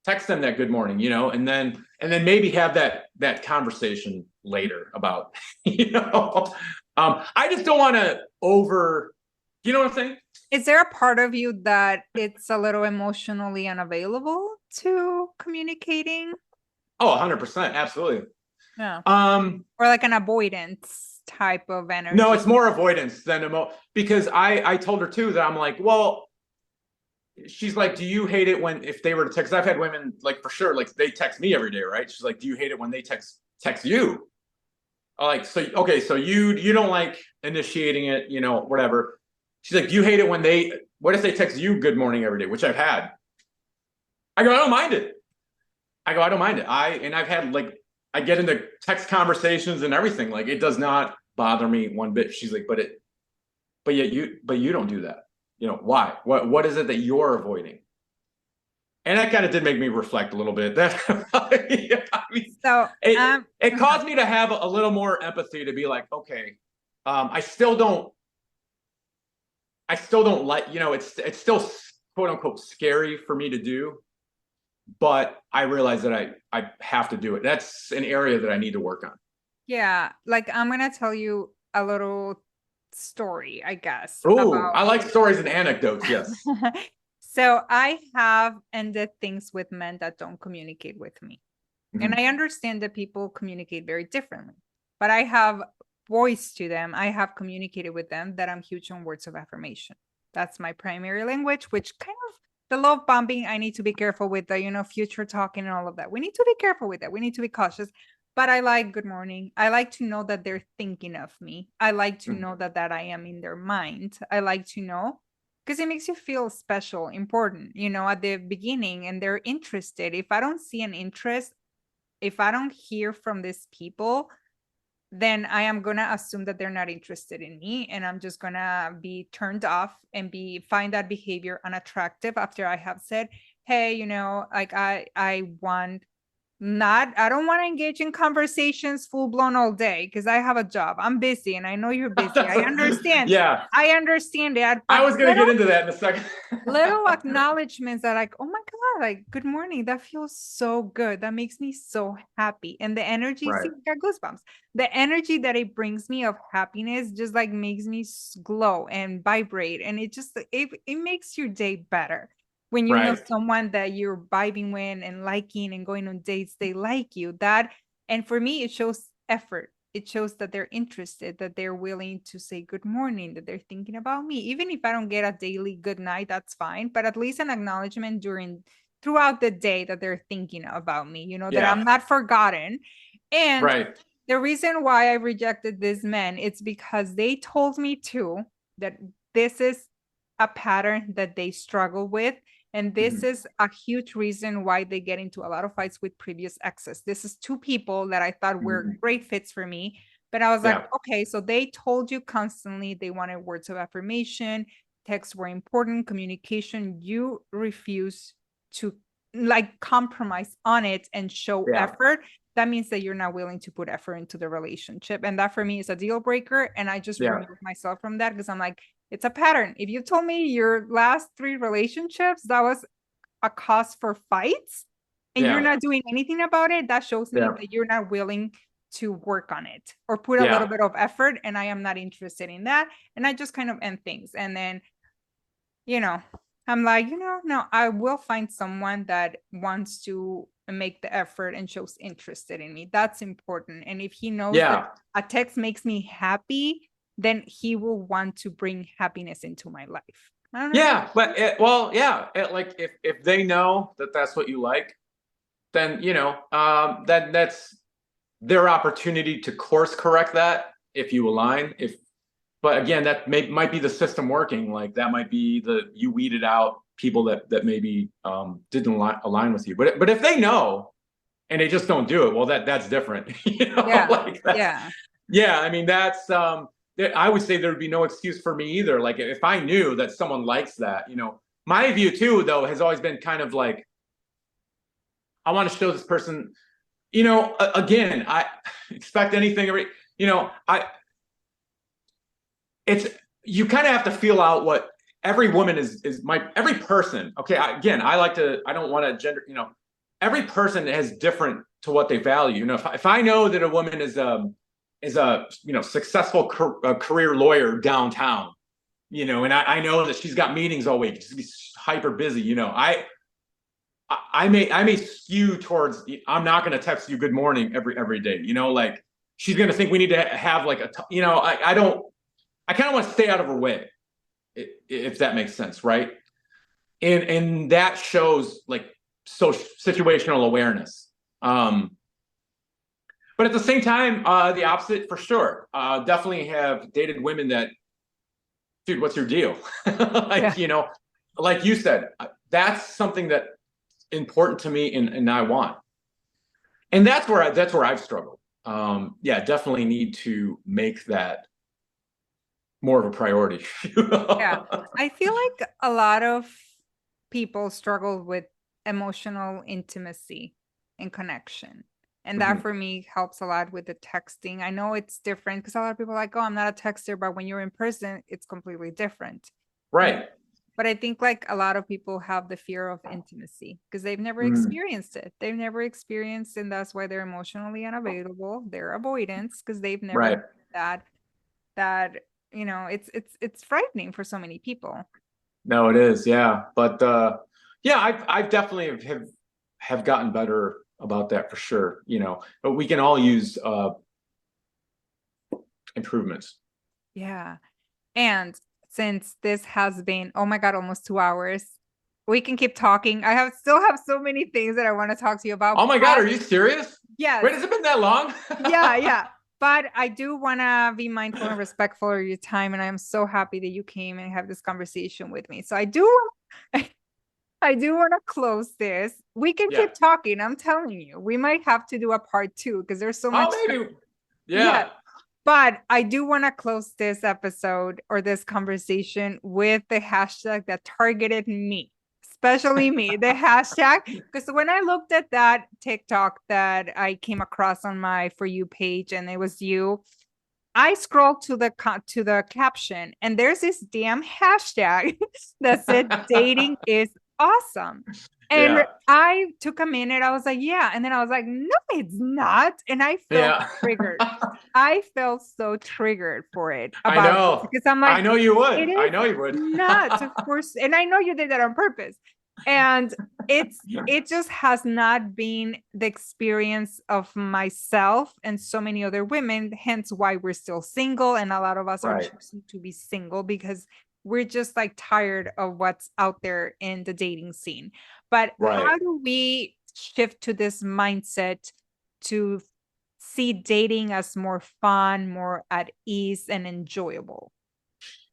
Speaker 2: Text them that good morning. And then maybe have that conversation later about you know. I just don't want to over. You know what I'm saying?
Speaker 1: Is there a part of you that it's a little emotionally unavailable to communicating?
Speaker 2: Oh, 100%, absolutely.
Speaker 1: Yeah.
Speaker 2: Um,
Speaker 1: Or like an avoidance type of
Speaker 2: No,
Speaker 1: energy?
Speaker 2: it's more avoidance than because I told her too that I'm like, well, she's like, do you hate it when if they were to text? I've had women like for sure, like they text me every day, right? She's like, do you hate it when they text you? I'm like, so okay, so you don't like initiating it, whatever. She's like, do you hate it when what if they text you good morning every day, which I've had? I go, I don't mind it. I don't mind it. I've had like I get into text conversations and everything. Like it does not bother me one bit. She's like, but you don't do that. Why? What is it that you're avoiding? And that kind of did make me reflect a little bit. That yeah,
Speaker 1: So,
Speaker 2: it caused me to have a little more empathy to be like, okay, I still don't like, it's still quote unquote scary for me to do, but I realize that I have to do it. That's an area that I need to work on.
Speaker 1: yeah, like I'm gonna tell you a little story, I guess,
Speaker 2: Oh,
Speaker 1: about
Speaker 2: I like stories and anecdotes. Yes.
Speaker 1: so I have ended things with men that don't communicate with me. And
Speaker 2: Mhm.
Speaker 1: I understand that people communicate very differently, but I have voiced to them, I have communicated with them that I'm huge on words of affirmation. That's my primary language, which kind of the love bombing, I need to be careful with the, future talking and all of that. We need to be careful with that. We need to be cautious. But I like good morning. I like to know that they're thinking of me. I like to
Speaker 2: Mhm.
Speaker 1: know that I am in their mind. I like to know because it makes you feel special, important, at the beginning, and they're interested. If I don't see an interest, if I don't hear from these people, then I am gonna assume that they're not interested in me, and I'm just gonna be turned off and find that behavior unattractive after I have said, hey, like I want not, I don't want to engage in conversations full blown all day because I have a job. I'm busy and I know you're busy. I understand.
Speaker 2: Yeah,
Speaker 1: I understand that,
Speaker 2: I
Speaker 1: but
Speaker 2: was gonna get into that in a second.
Speaker 1: little acknowledgments that like, oh my God, like good morning. That feels so good. That makes me so happy. And the energy, see,
Speaker 2: Right,
Speaker 1: I got goosebumps. The energy that it brings me of happiness just like makes me glow and vibrate. And it makes your day better. When you know
Speaker 2: right.
Speaker 1: someone that you're vibing with and liking and going on dates, they like you. And for me, it shows effort. it shows that they're interested, that they're willing to say good morning, that they're thinking about me. Even if I don't get a daily good night, that's fine. But at least an acknowledgement throughout the day that they're thinking about me, that
Speaker 2: Yeah.
Speaker 1: I'm not forgotten. And
Speaker 2: Right.
Speaker 1: the reason why I rejected these men, it's because they told me too that this is a pattern that they struggle with. And this
Speaker 2: Mhm.
Speaker 1: is a huge reason why they get into a lot of fights with previous exes. This is two people that I thought were
Speaker 2: Mhm.
Speaker 1: great fits for me. But I was like,
Speaker 2: Yeah.
Speaker 1: okay, so they told you constantly they wanted words of affirmation, texts were important, communication. You refuse to like compromise on it and show
Speaker 2: Yeah.
Speaker 1: effort. That means that you're not willing to put effort into the relationship. And that for me is a deal breaker. And I just
Speaker 2: Yeah.
Speaker 1: removed myself from that because I'm like, it's a pattern. If you told me your last 3 relationships, that was a cause for fights and you're
Speaker 2: Yeah.
Speaker 1: not doing anything about it, that shows me
Speaker 2: Yeah.
Speaker 1: that you're not willing to work on it or put a little
Speaker 2: Yeah.
Speaker 1: bit of effort. And I am not interested in that. And I just kind of end things. And then, you know, I'm like, no, I will find someone that wants to make the effort and shows interested in me. That's important. And if he knows that
Speaker 2: Yeah.
Speaker 1: a text makes me happy, then he will want to bring happiness into my life. I don't know.
Speaker 2: Yeah. But well, yeah. Like if they know that that's what you like, then that that's their opportunity to course correct that if you align. But again, that might be the system working. Like that might be you weeded out people that maybe didn't align with you. But if they know and they just don't do it, well, that's different.
Speaker 1: Yeah.
Speaker 2: Like that's
Speaker 1: Yeah.
Speaker 2: yeah. I mean, that's I would say there would be no excuse for me either. Like if I knew that someone likes that, my view too, though, has always been kind of like I want to show this person. Again, I expect anything. I it's you kind of have to feel out what every woman is my every person. Okay, again, I don't want to gender. Every person has different to what they value. If I know that a woman is a successful career lawyer downtown, and I know that she's got meetings all week, she's hyper busy. I may skew towards I'm not going to text you good morning every day. Like she's going to think we need to have like I don't. I kind of want to stay out of her way, if that makes sense, right? And that shows like situational awareness. But at the same time, the opposite for sure. Definitely have dated women that, dude, what's your deal?
Speaker 1: Yeah.
Speaker 2: Like like you said, that's something that important to me and I want. And that's where I've struggled. Yeah, definitely need to make that more of a priority.
Speaker 1: Yeah. I feel like a lot of people struggle with emotional intimacy and connection. And that
Speaker 2: Mhm.
Speaker 1: for me helps a lot with the texting. I know it's different because a lot of people are like, oh, I'm not a texter, but when you're in person, it's completely different. And
Speaker 2: Right.
Speaker 1: but I think like a lot of people have the fear of intimacy because they've never
Speaker 2: Mhm.
Speaker 1: experienced it. They've never experienced, and that's why they're emotionally unavailable. They're avoidance because they've never
Speaker 2: Right.
Speaker 1: had that it's frightening for so many people.
Speaker 2: No, it is. Yeah. But yeah, I've definitely have gotten better about that for sure. But we can all use improvements.
Speaker 1: Yeah. And since this has been, oh my God, almost 2 hours, we can keep talking. Still have so many things that I want to talk to you about.
Speaker 2: Oh my God, are you serious?
Speaker 1: Yes.
Speaker 2: Wait, has it been that long?
Speaker 1: Yeah, yeah. But I do want to be mindful and respectful of your time. And I'm so happy that you came and have this conversation with me. So I do want to close this. We can
Speaker 2: Yeah.
Speaker 1: keep talking. I'm telling you, we might have to do a part 2 because there's so much.
Speaker 2: Oh, maybe.
Speaker 1: Yeah.
Speaker 2: Yeah.
Speaker 1: But I do want to close this episode or this conversation with the hashtag that targeted me, especially me, the hashtag. Because when I looked at that TikTok that I came across on my For You page and it was you, I scrolled to the caption and there's this damn hashtag that said dating is awesome. And
Speaker 2: Yeah.
Speaker 1: I took a minute. I was like, yeah. And then I was like, no, it's not. And I felt
Speaker 2: Yeah.
Speaker 1: triggered. I felt so triggered for it
Speaker 2: I
Speaker 1: about it
Speaker 2: know.
Speaker 1: because I'm
Speaker 2: I
Speaker 1: like,
Speaker 2: know you
Speaker 1: it
Speaker 2: would. I
Speaker 1: is
Speaker 2: know you would.
Speaker 1: not, of course. And I know you did that on purpose. And it just has not been the experience of myself and so many other women, hence why we're still single. And a lot of us are
Speaker 2: Right.
Speaker 1: choosing to be single because we're just like tired of what's out there in the dating scene. But
Speaker 2: Right.
Speaker 1: how do we shift to this mindset to see dating as more fun, more at ease, and enjoyable?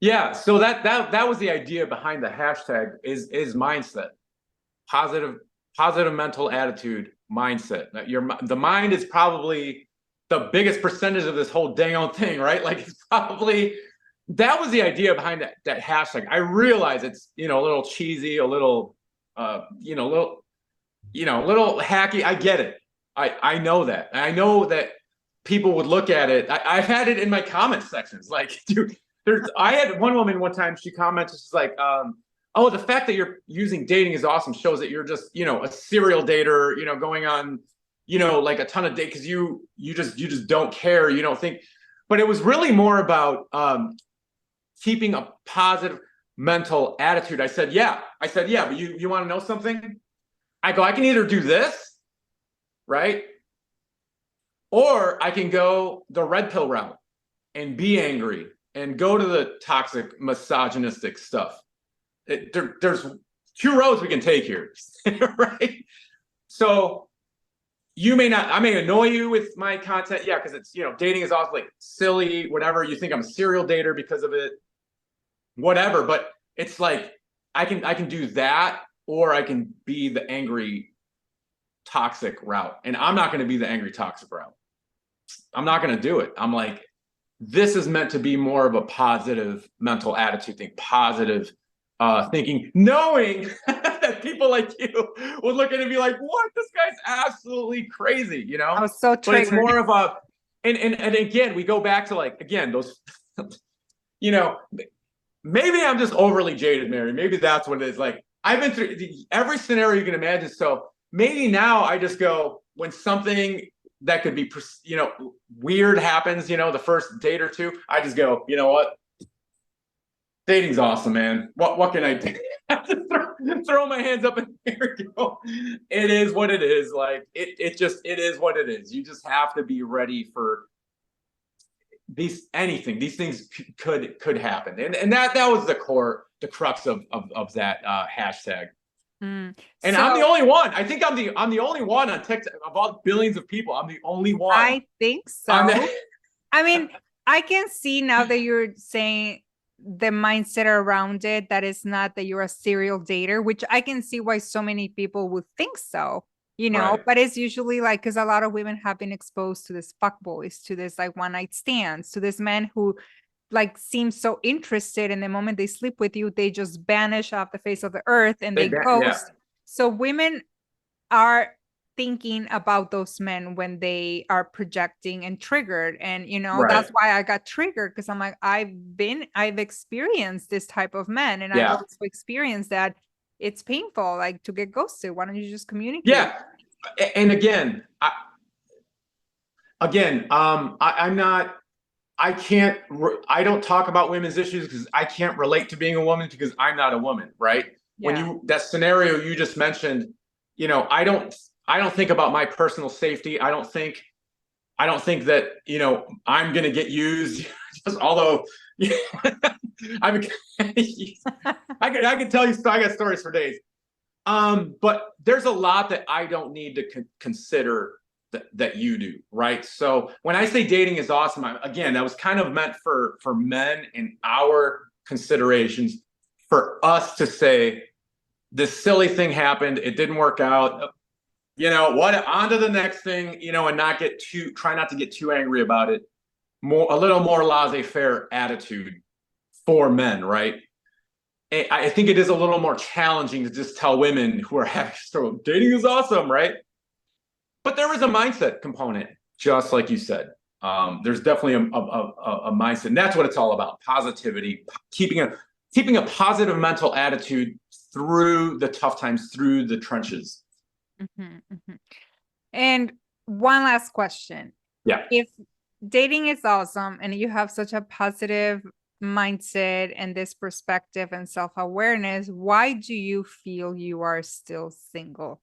Speaker 2: Yeah. So that was the idea behind the hashtag is mindset. Positive, positive mental attitude mindset. Now, the mind is probably the biggest percentage of this whole dang on thing, right? Like it's probably that was the idea behind that hashtag. I realize it's a little cheesy, a little a little hacky. I get it. I know that. I know that people would look at it. I've had it in my comment sections. Like, dude, I had one woman one time, she commented, she's like, oh, the fact that you're using dating is awesome shows that you're just, a serial dater, going on, like a ton of dates because you just don't care. You don't think, but it was really more about keeping a positive mental attitude. I said, yeah, but you want to know something? I go, I can either do this, right? Or I can go the red pill route and be angry and go to the toxic, misogynistic stuff. There's two roads we can take here, right? So I may annoy you with my content, yeah, because it's dating is also like silly, whatever. You think I'm a serial dater because of it, whatever. But it's like I can do that, or I can be the angry, toxic route, and I'm not going to be the angry, toxic route. I'm not going to do it. I'm like, this is meant to be more of a positive mental attitude thing, positive thinking, knowing that people like you would look at it and be like, what? This guy's absolutely crazy,
Speaker 1: I was so
Speaker 2: But it's
Speaker 1: triggered.
Speaker 2: more of a, and again, we go back to like, again, those, you know, maybe I'm just overly jaded, Mary. Maybe that's what it is. Like, I've been through every scenario you can imagine. So maybe now I just go, when something that could be, weird happens, the first date or two, I just go, you know what? Dating's awesome, man. What can I do? I just throw my hands up in the air and go, it is what it is. Like it is what it is. You just have to be ready for anything. These things could happen. And that was the crux of that hashtag. And I'm the
Speaker 1: So
Speaker 2: only one. I think I'm the only one on TikTok of all billions of people. I'm the only one
Speaker 1: I think
Speaker 2: on that.
Speaker 1: so. I mean, I can see now that you're saying the mindset around it, that is not that you're a serial dater, which I can see why so many people would think so,
Speaker 2: Right.
Speaker 1: but it's usually like, because a lot of women have been exposed to this fuckboys, to this like one night stands, to this man who like seems so interested, and the moment they sleep with you, they just vanish off the face of the earth and they
Speaker 2: Yeah.
Speaker 1: ghost. So women are thinking about those men when they are projecting and triggered, and
Speaker 2: Right.
Speaker 1: that's why I got triggered, because I'm like, I've experienced this type of men, and I've
Speaker 2: Yeah.
Speaker 1: also experienced that it's painful, like, to get ghosted. Why don't you just communicate?
Speaker 2: Yeah. And again, I'm not. I don't talk about women's issues because I can't relate to being a woman because I'm not a woman, right?
Speaker 1: Yeah.
Speaker 2: That scenario you just mentioned, I don't think about my personal safety. I don't think that, I'm going to get used. Just although, I mean, I could tell you, I got stories for days. But there's a lot that I don't need to consider that you do, right? So when I say dating is awesome, again, that was kind of meant for men and our considerations, for us to say this silly thing happened, it didn't work out. What, on to the next thing, and try not to get too angry about it. A little more laissez-faire attitude for men, right? I think it is a little more challenging to just tell women who are having struggle, dating is awesome, right? But there is a mindset component, just like you said. There's definitely a mindset, and that's what it's all about: positivity, keeping a positive mental attitude through the tough times, through the trenches.
Speaker 1: And one last question.
Speaker 2: Yeah.
Speaker 1: If dating is awesome and you have such a positive mindset and this perspective and self-awareness, why do you feel you are still single?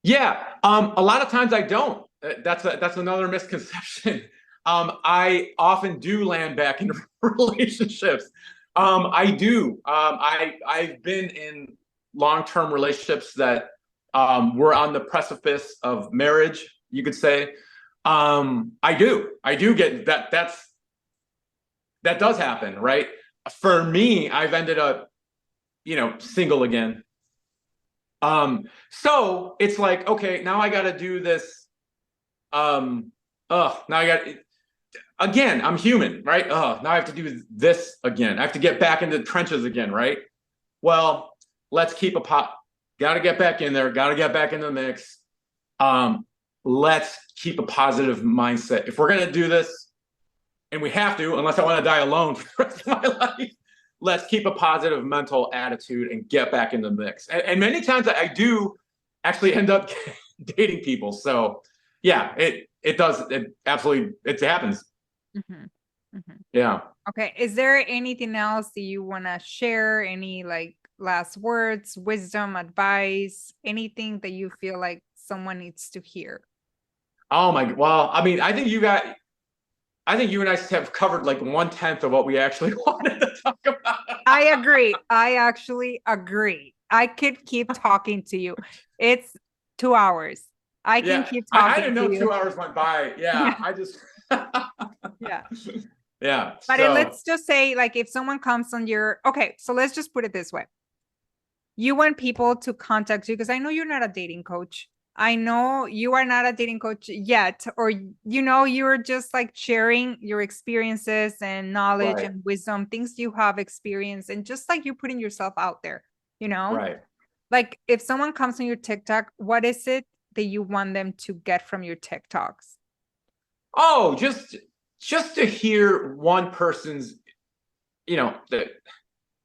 Speaker 2: Yeah, a lot of times I don't. That's another misconception. I often do land back in relationships. I do. I've been in long-term relationships that were on the precipice of marriage, you could say. I do get that. That does happen, right? For me, I've ended up, single again. So it's like, okay, now I got to do this. Now I got again, I'm human, right? Now I have to do this again. I have to get back into the trenches again, right? Well, let's keep got to get back in there, got to get back in the mix. Let's keep a positive mindset. If we're going to do this, and we have to, unless I want to die alone for the rest of my life, let's keep a positive mental attitude and get back in the mix. And many times I do actually end up dating people. So yeah, it does. It absolutely, it happens.
Speaker 1: Mm-hmm. Mm-hmm.
Speaker 2: Yeah.
Speaker 1: Okay. Is there anything else that you want to share? Any like last words, wisdom, advice, anything that you feel like someone needs to hear?
Speaker 2: Oh my, well, I mean, I think you and I have covered like 1/10 of what we actually wanted to talk about.
Speaker 1: I agree. I actually agree. I could keep talking to you. It's 2 hours. I can keep
Speaker 2: I
Speaker 1: talking
Speaker 2: didn't
Speaker 1: to
Speaker 2: know
Speaker 1: you.
Speaker 2: 2 hours went by. Yeah. I just,
Speaker 1: Yeah.
Speaker 2: yeah.
Speaker 1: But
Speaker 2: So
Speaker 1: let's just say, like, if someone comes on okay, so let's just put it this way. You want people to contact you because I know you're not a dating coach. I know you are not a dating coach yet, or you're just like sharing your experiences and knowledge
Speaker 2: right,
Speaker 1: and wisdom, things you have experienced, and just like you're putting yourself out there,
Speaker 2: right.
Speaker 1: like if someone comes on your TikTok, what is it that you want them to get from your TikToks?
Speaker 2: Oh, just to hear one person's, that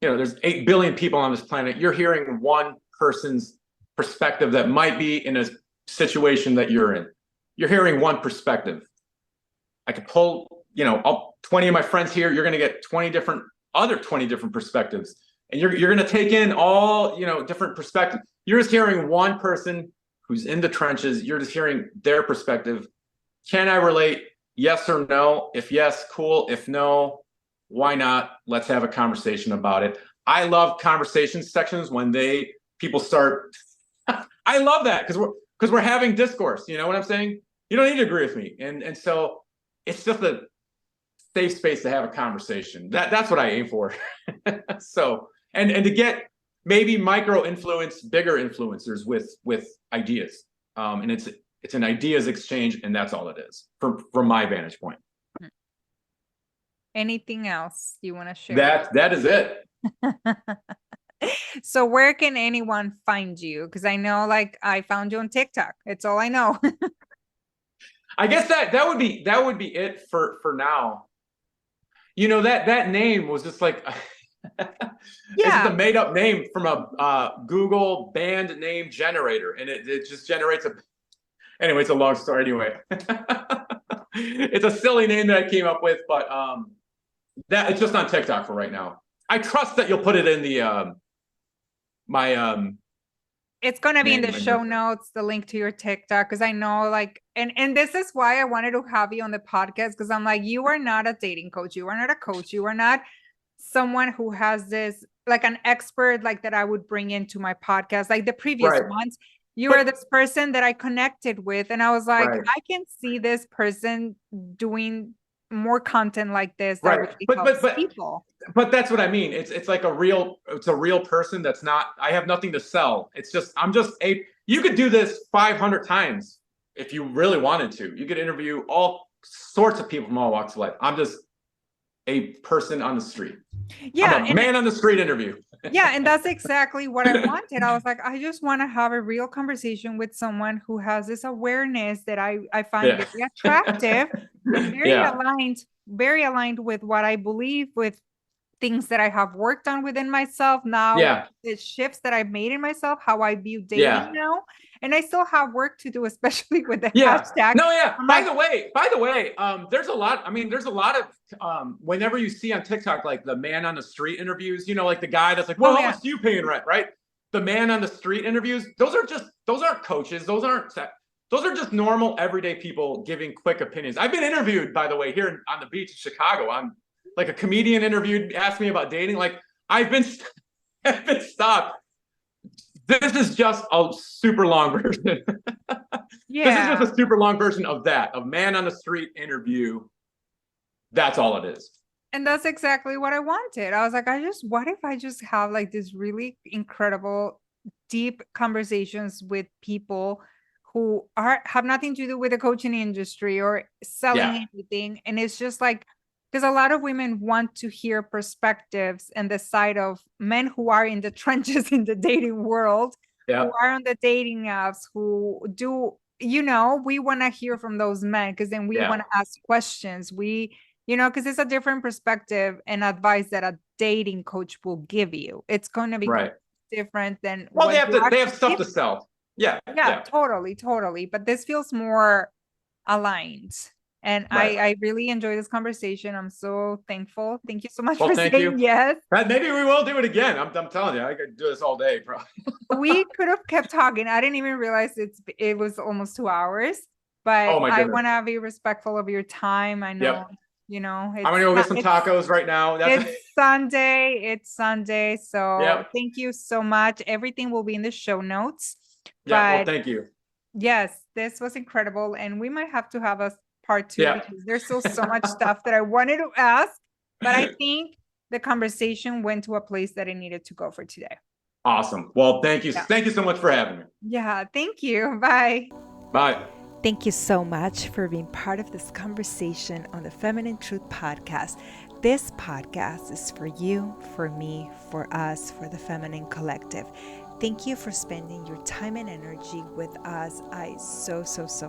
Speaker 2: there's 8 billion people on this planet. You're hearing one person's perspective that might be in a situation that you're in. You're hearing one perspective. I could pull, up 20 of my friends here. You're going to get 20 different perspectives, and you're going to take in all, different perspectives. You're just hearing one person who's in the trenches. You're just hearing their perspective. Can I relate? Yes or no? If yes, cool. If no, why not? Let's have a conversation about it. I love conversation sections when people start. I love that because we're having discourse. You know what I'm saying? You don't need to agree with me, and so it's just a safe space to have a conversation. That's what I aim for. So and to get maybe micro influence bigger influencers with ideas, and it's an ideas exchange, and that's all it is from my vantage point.
Speaker 1: Anything else you want to share?
Speaker 2: That is it.
Speaker 1: So where can anyone find you? Because I know, like, I found you on TikTok. It's all I know.
Speaker 2: I guess that would be it for now. That name was just like it's just a made up name from a Google band name generator, and it just generates anyway, it's a long story anyway. It's a silly name that I came up with, but that it's just on TikTok for right now. I trust that you'll put it in the my
Speaker 1: it's going to be in the show notes, the link to your TikTok, because I know, like, and this is why I wanted to have you on the podcast, because I'm like, you are not a dating coach, you are not a coach, you are not someone who has this, like, an expert like that I would bring into my podcast, like the previous ones. You are this person that I connected with, and I was like, I can see this person doing more content like this that really helps people.
Speaker 2: But that's what I mean. It's like a real person that's not, I have nothing to sell. You could do this 500 times if you really wanted to. You could interview all sorts of people from all walks of life. I'm just a person on the street.
Speaker 1: Yeah.
Speaker 2: I'm a man on the street interview.
Speaker 1: Yeah. And that's exactly what I wanted. I was like, I just want to have a real conversation with someone who has this awareness that I find very attractive and very aligned with what I believe, with things that I have worked on within myself now,
Speaker 2: Yeah.
Speaker 1: the shifts that I've made in myself, how I view dating
Speaker 2: Yeah.
Speaker 1: now. And I still have work to do, especially with the
Speaker 2: Yeah.
Speaker 1: hashtag.
Speaker 2: No, yeah.
Speaker 1: I'm
Speaker 2: By
Speaker 1: like,
Speaker 2: the way, there's a lot. I mean, there's a lot of whenever you see on TikTok like the man on the street interviews, like the guy that's like, well,
Speaker 1: oh
Speaker 2: how
Speaker 1: yeah,
Speaker 2: much do you pay in rent, right? The man on the street interviews, those aren't coaches, those are just normal everyday people giving quick opinions. I've been interviewed, by the way, here on the beach in Chicago. I'm like a comedian interviewed, asked me about dating. Like I've been I've been stopped. This is just a super long version. This is just
Speaker 1: yeah.
Speaker 2: a super long version of that, of man on the street interview. That's all it is.
Speaker 1: And that's exactly what I wanted. I was like, what if I just have like this really incredible, deep conversations with people who have nothing to do with the coaching industry or
Speaker 2: Yeah.
Speaker 1: selling anything. And it's just like, because a lot of women want to hear perspectives and the side of men who are in the trenches in the dating world, who
Speaker 2: Yeah.
Speaker 1: are on the dating apps, who do, we want to hear from those men because then we
Speaker 2: Yeah.
Speaker 1: want to ask questions. Because it's a different perspective and advice that a dating coach will give you. It's going to be
Speaker 2: Right.
Speaker 1: different than
Speaker 2: Well,
Speaker 1: what you
Speaker 2: they have
Speaker 1: actually
Speaker 2: stuff
Speaker 1: give.
Speaker 2: to sell. Yeah.
Speaker 1: Yeah,
Speaker 2: Yeah.
Speaker 1: totally, totally. But this feels more aligned. And
Speaker 2: Right.
Speaker 1: I really enjoy this conversation. I'm so thankful. Thank you so much
Speaker 2: Well,
Speaker 1: for
Speaker 2: thank
Speaker 1: saying
Speaker 2: you.
Speaker 1: yes.
Speaker 2: Maybe we will do it again. I'm telling you, I could do this all day, bro.
Speaker 1: We could have kept talking. I didn't even realize it was almost 2 hours, but
Speaker 2: Oh my
Speaker 1: I
Speaker 2: goodness.
Speaker 1: want to be respectful of your time. I know,
Speaker 2: Yep. I'm gonna
Speaker 1: it's
Speaker 2: go get
Speaker 1: not,
Speaker 2: some tacos right now. That's
Speaker 1: it's Sunday. It's Sunday. So
Speaker 2: yep.
Speaker 1: thank you so much. Everything will be in the show notes.
Speaker 2: Yeah. Well,
Speaker 1: But
Speaker 2: thank you.
Speaker 1: yes, this was incredible. And we might have to have a part two
Speaker 2: Yeah.
Speaker 1: because there's still so much stuff that I wanted to ask. But I think the conversation went to a place that it needed to go for today.
Speaker 2: Awesome. Well, thank you.
Speaker 1: Yeah.
Speaker 2: Thank you so much for having me.
Speaker 1: Yeah. Thank you. Bye.
Speaker 2: Bye.
Speaker 3: Thank you so much for being part of this conversation on the Feminine Truth Podcast. This podcast is for you, for me, for us, for the Feminine Collective. Thank you for spending your time and energy with us. I so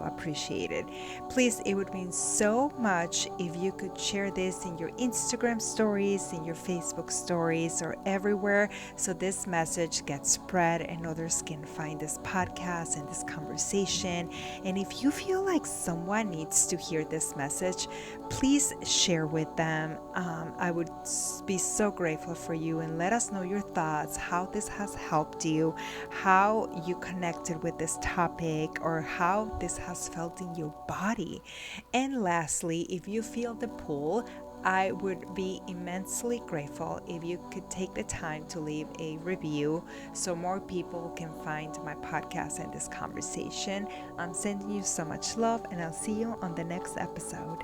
Speaker 3: appreciate it. Please, it would mean so much if you could share this in your Instagram stories, in your Facebook stories, or everywhere, so this message gets spread and others can find this podcast and this conversation. And if you feel like someone needs to hear this message, please share with them. I would be so grateful for you, and let us know your thoughts, how this has helped you, how you connected with this topic, or how this has felt in your body. And lastly, if you feel the pull, I would be immensely grateful if you could take the time to leave a review so more people can find my podcast and this conversation. I'm sending you so much love, and I'll see you on the next episode.